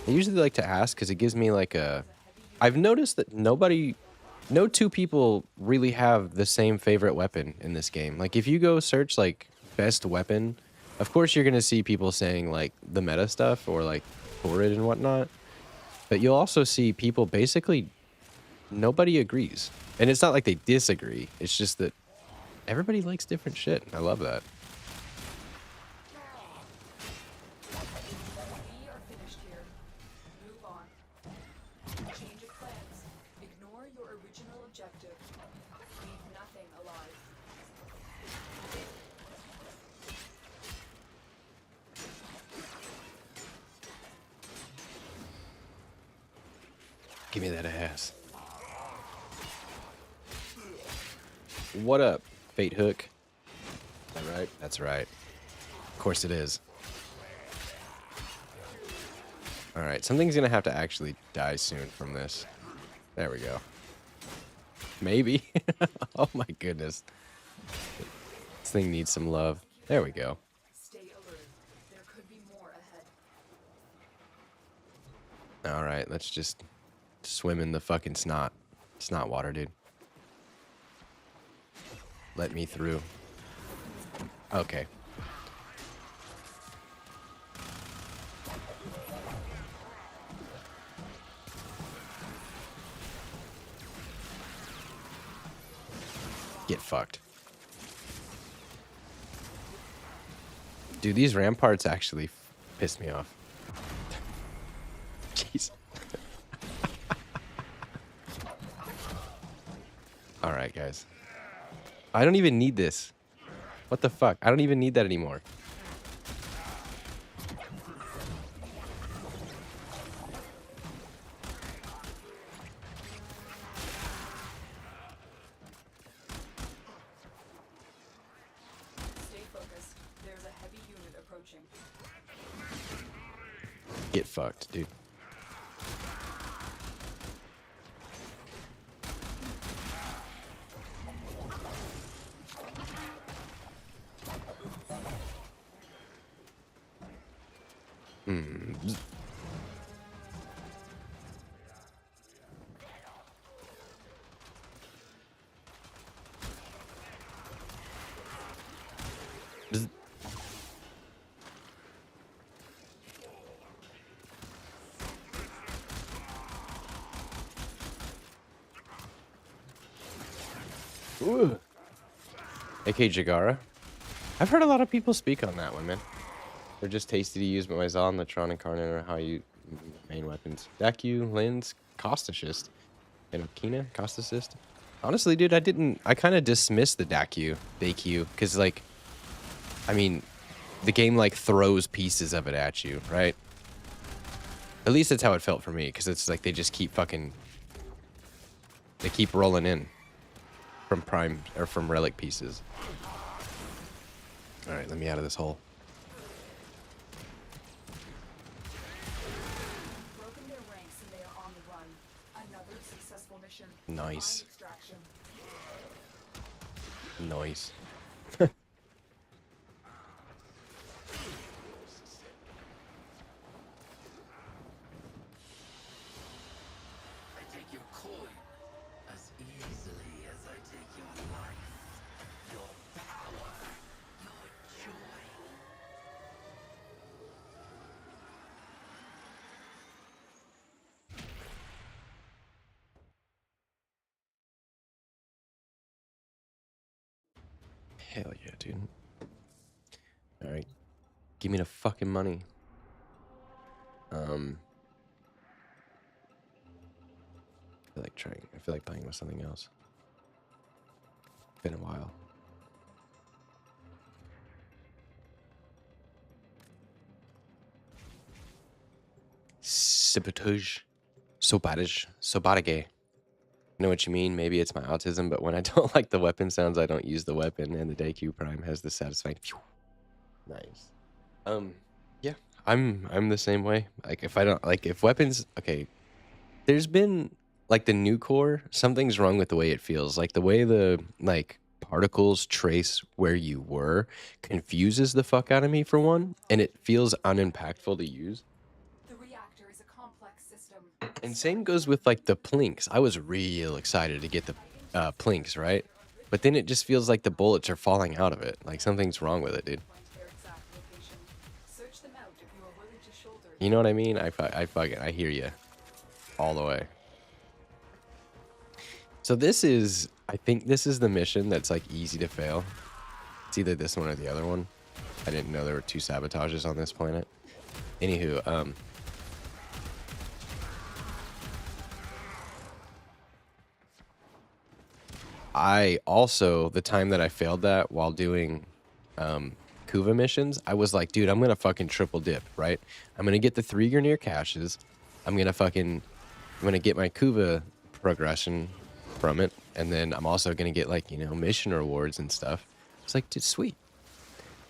I usually like to ask because it gives me like a... I've noticed that no two people really have the same favorite weapon in this game. Like if you go search like best weapon, of course you're going to see people saying like the meta stuff or like Torrid and whatnot. But you'll also see people basically, nobody agrees. And it's not like they disagree. It's just that everybody likes different shit. I love that. We are finished here. Move on. Change of plans. Ignore your original objective. Leave nothing alive. Give me that ass. What up, Fate Hook? Is that right? That's right. Of course it is. Alright, something's gonna have to actually die soon from this. There we go. Maybe. Oh my goodness. This thing needs some love. There we go. Stay alert. There could be more ahead. Alright, let's just swim in the fucking snot water, dude. Let me through. Okay. Get fucked. Dude, these ramparts actually piss me off. Jeez. Alright, guys. I don't even need this. What the fuck? I don't even need that anymore. Stay focused. There's a heavy unit approaching. Get fucked, dude. Bzz. AK Jagara. I've heard a lot of people speak on that one, man. They're just tasty to use, but my Zal and the Tron and Karnan are how you main weapons. Daku, Lens, Cost Assist, and Okina, Cost Assist. Honestly, dude, I kind of dismissed the Daku, because, like, I mean, the game, like, throws pieces of it at you, right? At least that's how it felt for me, because it's like they just keep they keep rolling in from Prime, or from Relic pieces. Alright, let me out of this hole. Broken their ranks and they are on the run. Another successful mission. Nice. Extraction. Nice. I take your coin as easily as I take your life, your power, your joy. Hell yeah, dude. Alright. Give me the fucking money. I feel like playing with something else. Been a while. Sabotage. Sobatage. I know what you mean. Maybe it's my autism, but when I don't like the weapon sounds, I don't use the weapon, and the Daku Prime has the satisfying. Phew. Nice. Yeah, I'm the same way. Like, if I don't like, if weapons, okay, there's been like the new core, something's wrong with the way it feels. Like the way the like particles trace where you were confuses the fuck out of me for one, and it feels unimpactful to use. The reactor is a complex system. And same goes with like the plinks. I was real excited to get the plinks, right? But then it just feels like the bullets are falling out of it. Like something's wrong with it, dude. Find their exact location. Search them out if you are willing to shoulder. You know what I mean? I hear you all the way. So this is, I think this is the mission that's like easy to fail. It's either this one or the other one. I didn't know there were 2 sabotages on this planet. Anywho, I also, the time that I failed that while doing Kuva missions, I was like, dude, I'm gonna fucking triple dip, right? I'm gonna get the 3 Grineer caches. I'm gonna get my Kuva progression from it, and then I'm also gonna get, like, you know, mission rewards and stuff. It's like, dude, sweet.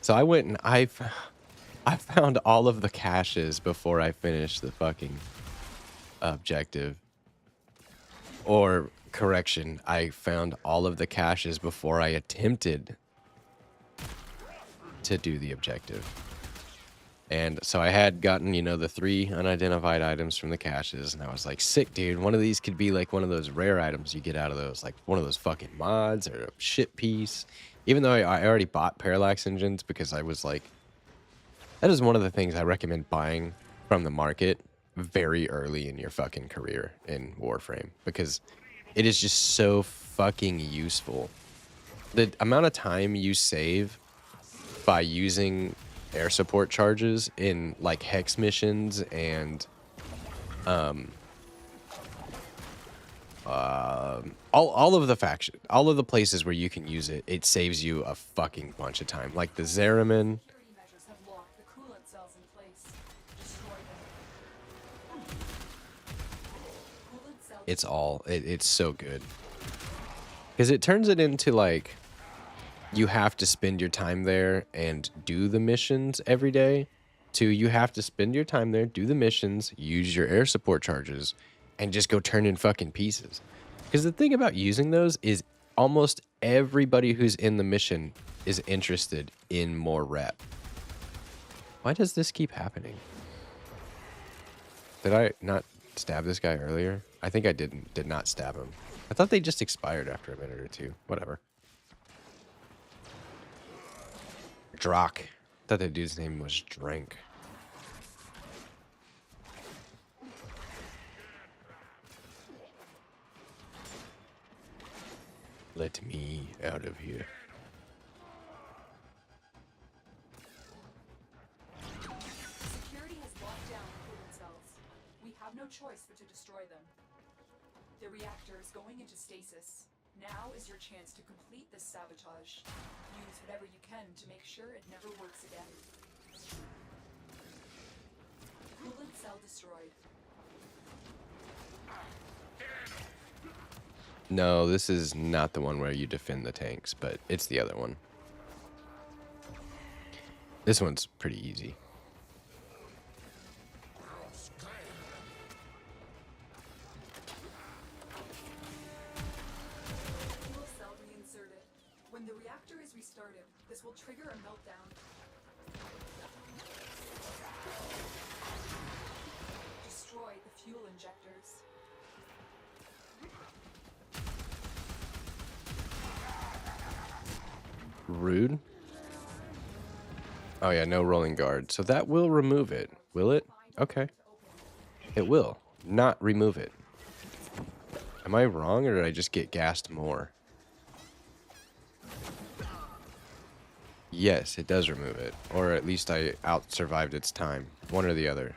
So I went and I found all of the caches before I finished the fucking objective. Or correction, I found all of the caches before I attempted to do the objective. And so I had gotten, you know, the 3 unidentified items from the caches, and I was like, sick, dude. One of these could be like one of those rare items you get out of those, like one of those fucking mods or a shit piece. Even though I already bought parallax engines, because I was like, that is one of the things I recommend buying from the market very early in your fucking career in Warframe, because it is just so fucking useful. The amount of time you save by using air support charges in like hex missions and all of the all of the places where you can use it, it saves you a fucking bunch of time. Like the Zariman. Security measures have locked the coolant cells in place. Destroy them. It's so good, because it turns it into like you have to spend your time there and do the missions every day, to you have to spend your time there, do the missions, use your air support charges, and just go turn in fucking pieces. Because the thing about using those is almost everybody who's in the mission is interested in more rep. Why does this keep happening? Did I not stab this guy earlier? I think I did not stab him. I thought they just expired after a minute or 2. Whatever. Drock. Thought that dude's name was Drank. Let me out of here. have no choice but to destroy them. The reactor is going into stasis. Now is your chance to complete this sabotage. Use whatever you can to make sure it never works again. Coolant cell destroyed. No, this is not the one where you defend the tanks, but it's the other one. This one's pretty easy. Fuel cell reinserted. When the reactor is restarted, this will trigger a meltdown. Destroy the fuel injectors. Rude. Oh yeah, no rolling guard. So that will remove it. Will it? Okay. It will not remove it. Am I wrong, or did I just get gassed more? Yes, it does remove it. Or at least I out-survived its time. One or the other.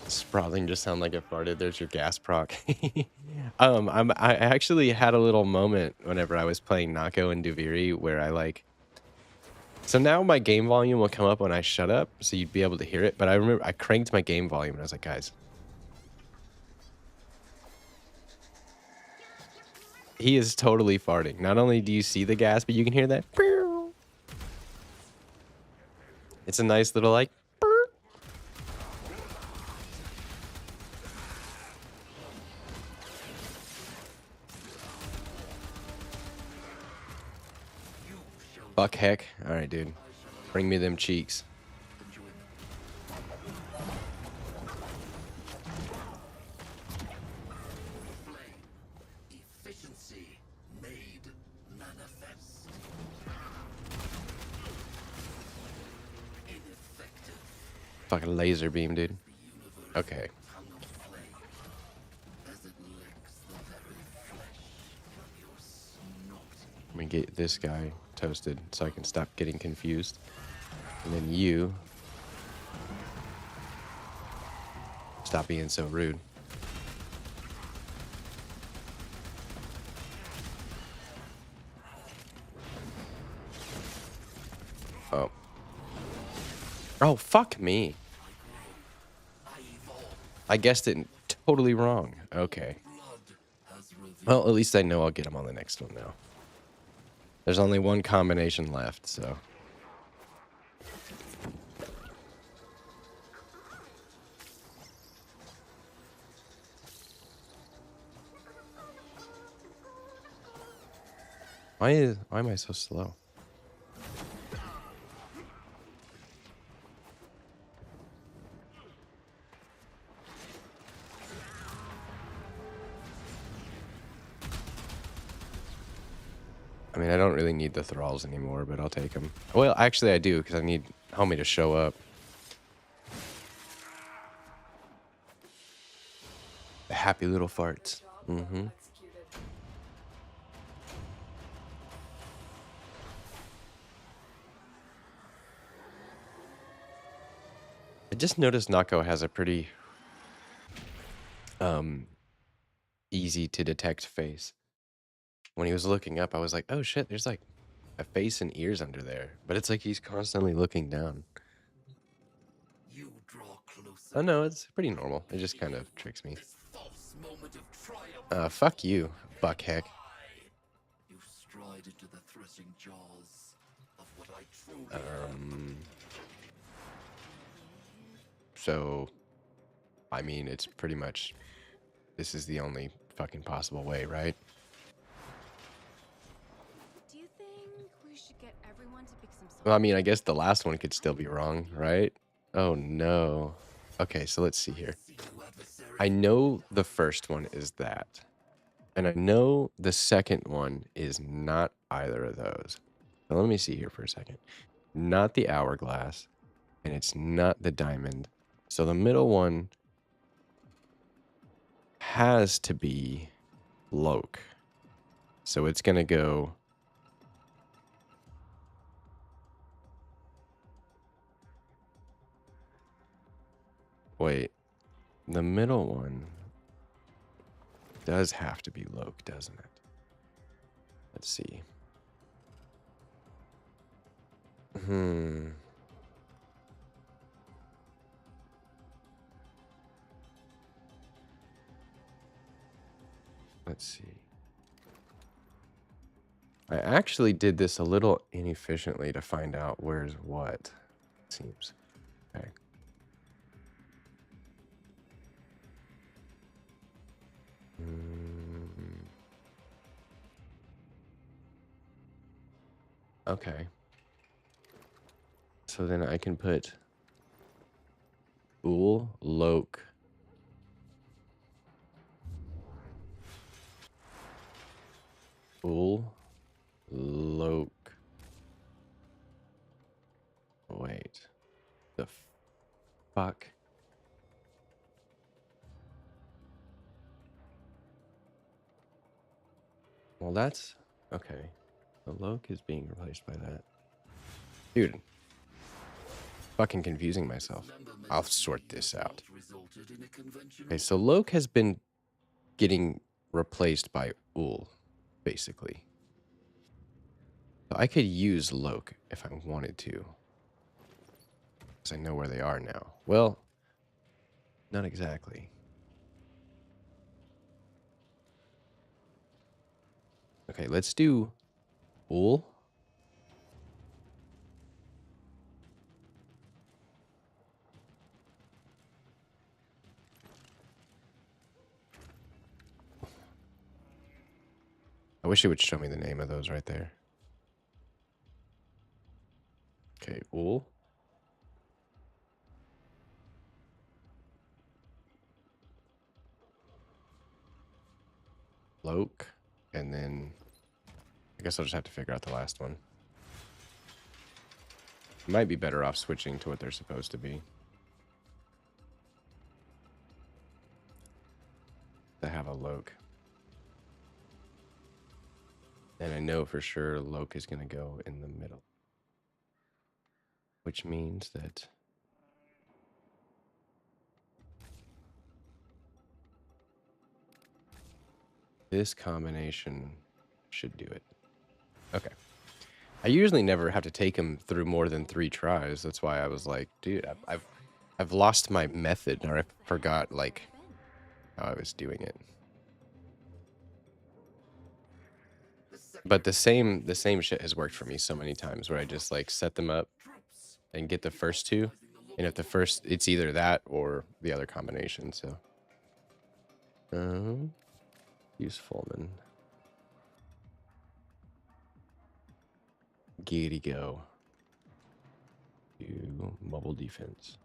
Sprawling just sound like it farted. There's your gas proc. I actually had a little moment whenever I was playing Nako and Duviri where I like. So now my game volume will come up when I shut up, so you'd be able to hear it. But I remember I cranked my game volume and I was like, guys, he is totally farting. Not only do you see the gas, but you can hear that. It's a nice little like. Fuck heck. Alright, dude. Bring me them cheeks. Efficiency made manifest. Ineffective. Fucking laser beam, dude. Okay. Tongue of flame as it licks the very flesh from your snot. Let me get this guy toasted so I can stop getting confused. And then you stop being so rude. Oh. Oh, fuck me. I guessed it totally wrong. Okay. Well, at least I know I'll get him on the next one now. There's only one combination left, so. Why am I so slow? I mean, I don't really need the thralls anymore, but I'll take them. Well, actually I do, because I need homie to show up. The happy little farts. Mm-hmm. I just noticed Nako has a pretty easy to detect face. When he was looking up, I was like, oh shit, there's like a face and ears under there. But it's like he's constantly looking down. You draw closer. Oh no, it's pretty normal. It just kind of tricks me. This false moment of triumph. Fuck you, buckheck. You stride into the threshing jaws of what I truly So, I mean, it's pretty much, this is the only fucking possible way, right? Do you think we should get everyone to pick some Well, I mean, I guess the last one could still be wrong, right? Oh no. Okay, so let's see here. I know the first one is that. And I know the second one is not either of those. So let me see here for a second. Not the hourglass, and it's not the diamond. So the middle one has to be Loke. So it's going to go... Wait, the middle one does have to be Loke, doesn't it? Let's see. Let's see. I actually did this a little inefficiently to find out where's what, it seems. Okay. Okay. So then I can put Ool, Loke. Ool, Loke. Wait. The fuck? Well, that's... Okay. The Loke is being replaced by that. Dude. Fucking confusing myself. I'll sort this out. Okay, so Loke has been getting replaced by Ool, basically. So I could use Loke if I wanted to. Because I know where they are now. Well, not exactly. Okay, let's do Ool. I wish it would show me the name of those right there. Okay, Ool. Loke. And then I guess I'll just have to figure out the last one. Might be better off switching to what they're supposed to be. To have a Loke. And I know for sure Loke is going to go in the middle. Which means that... this combination should do it. Okay. I usually never have to take him through more than 3 tries. That's why I was like, dude, I've lost my method, or I forgot like how I was doing it. But the same shit has worked for me so many times where I just like set them up and get the first 2, and if the first, it's either that or the other combination. So use Fulmin. Giddy go. Do mobile defense.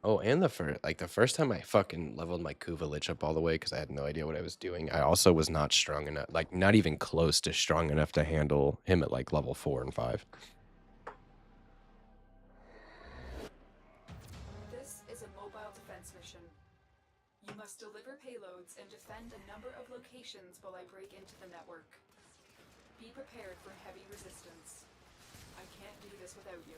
Oh, and the first time I fucking leveled my Kuva Lich up all the way because I had no idea what I was doing. I also was not strong enough, like not even close to strong enough to handle him at like level 4 and 5. This is a mobile defense mission. You must deliver payloads and defend a number of locations while I break into the network. Be prepared for heavy resistance. I can't do this without you.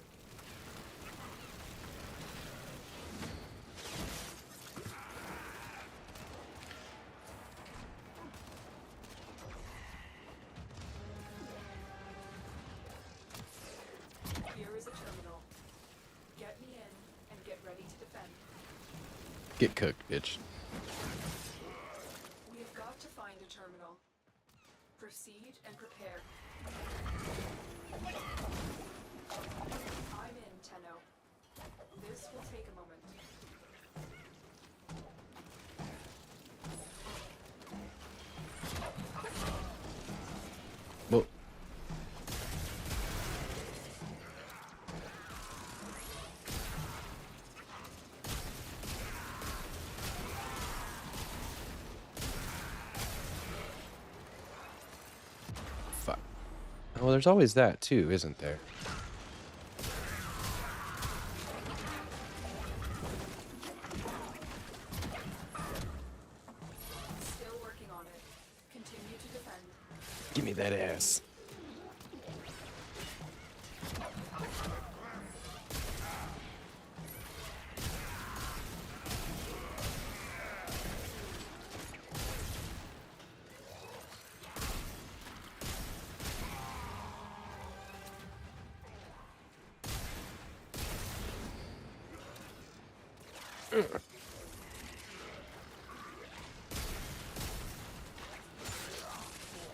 Here is a terminal. Get me in and get ready to defend. Get cooked, bitch. We have got to find a terminal. Proceed and prepare. I'm in, Tenno. This will take a moment. Well, there's always that too, isn't there? Still working on it. Continue to defend. Give me that ass.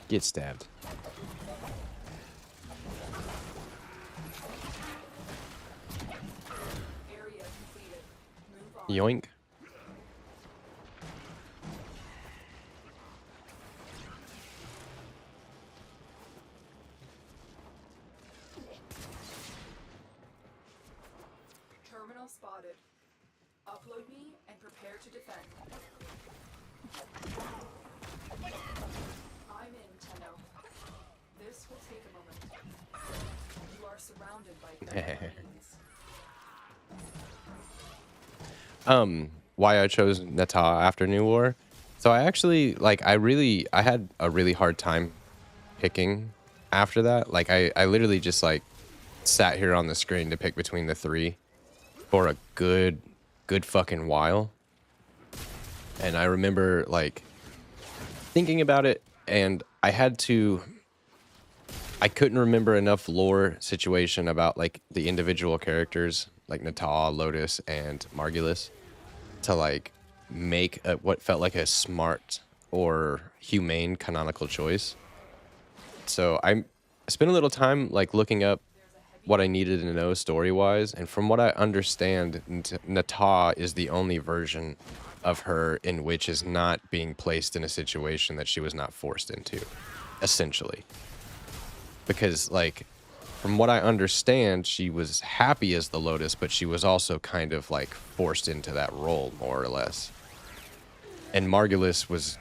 Get stabbed. Area completed. Move on. Yoink. Terminal spotted. Upload me and prepare to defend. I'm in, Tenno. This will take a moment. You are surrounded by enemies. Why I chose Nata after New War. So I actually, like, I had a really hard time picking after that. Like, I literally just, like, sat here on the screen to pick between the three for a good fucking while. And I remember, like, thinking about it, and I couldn't remember enough lore situation about, like, the individual characters, like Nata, Lotus, and Margulis, to, like, make what felt like a smart or humane canonical choice. So I spent a little time, like, looking up what I needed to know story-wise, and from what I understand, Nata is the only version of her in which is not being placed in a situation that she was not forced into, essentially. Because, like, from what I understand, she was happy as the Lotus, but she was also kind of, like, forced into that role, more or less. And Margulis was...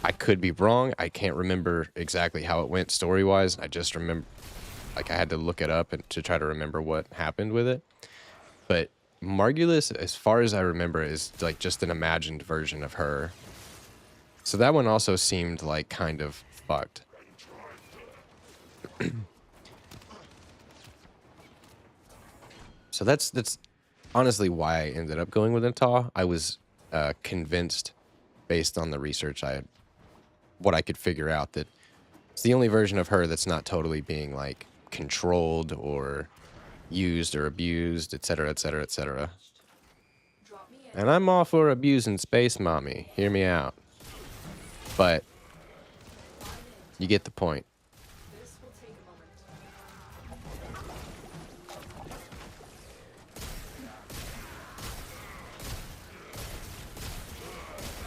I could be wrong. I can't remember exactly how it went story-wise. I just remember... Like, I had to look it up to try to remember what happened with it. But Margulis, as far as I remember, is, like, just an imagined version of her. So that one also seemed, like, kind of fucked. So that's honestly why I ended up going with Nata. I was convinced, based on the research what I could figure out, that it's the only version of her that's not totally being, like, controlled or used or abused, etc., etc., etc. Drop me in. And I'm all for abusing Space Mommy. Hear me out. But you get the point. This will take a moment.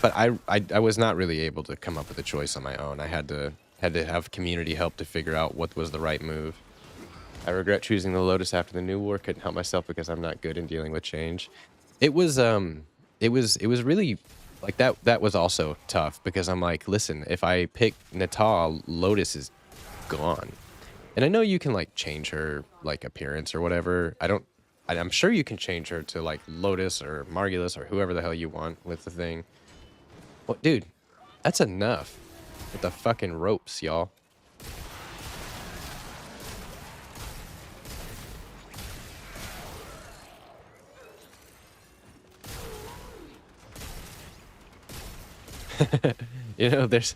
But I was not really able to come up with a choice on my own. I had to have community help to figure out what was the right move. I regret choosing the Lotus after the New War. Couldn't help myself because I'm not good in dealing with change. It was really, like, that was also tough because I'm like, listen, if I pick Nata, Lotus is gone. And I know you can, like, change her, like, appearance or whatever. I'm sure you can change her to, like, Lotus or Margulis or whoever the hell you want with the thing. Well, dude, that's enough with the fucking ropes, y'all. You know, there's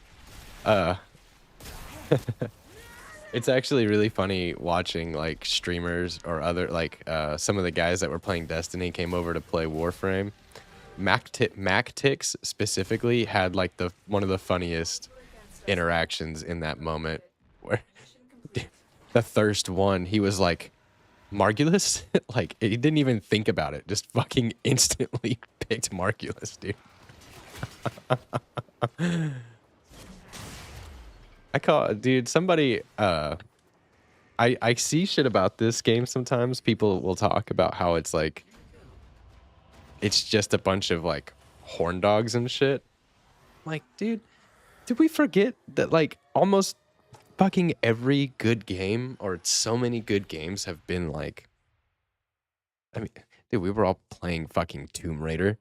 it's actually really funny watching, like, streamers or other, like, some of the guys that were playing Destiny came over to play Warframe. MacTix specifically had, like, one of the funniest interactions in that moment, where the Thirst one, he was like, Margulis? Like, he didn't even think about it, just fucking instantly picked Margulis, dude. Dude, somebody, I see shit about this game sometimes. People will talk about how it's like, it's just a bunch of, like, horn dogs and shit. Like, dude, did we forget that, like, almost fucking every good game, or so many good games, have been like, I mean, dude, we were all playing fucking Tomb Raider.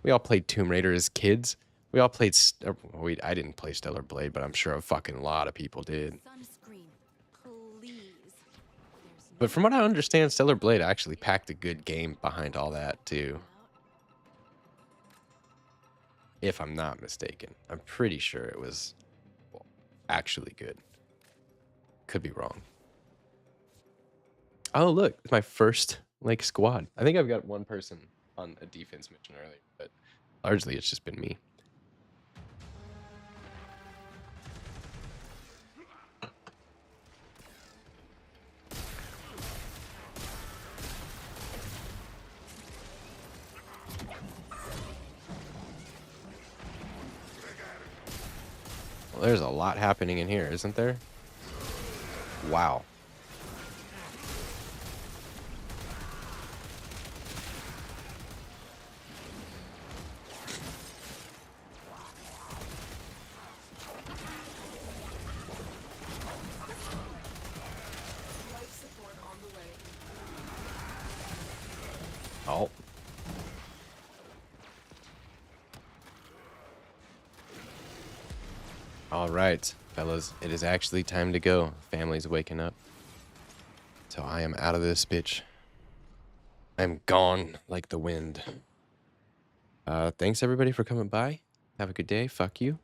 We all played Tomb Raider as kids. We all played, I didn't play Stellar Blade, but I'm sure a fucking lot of people did. Sunscreen, please. There's But from what I understand, Stellar Blade actually packed a good game behind all that too. If I'm not mistaken. I'm pretty sure it was actually good. Could be wrong. Oh, look, it's my first like squad. I think I've got one person on a defense mission earlier, but largely it's just been me. Well, there's a lot happening in here, isn't there? Wow. Life support on the way. Oh. All right, fellas, it is actually time to go. Family's waking up. So I am out of this bitch. I'm gone like the wind. Thanks everybody for coming by. Have a good day. Fuck you.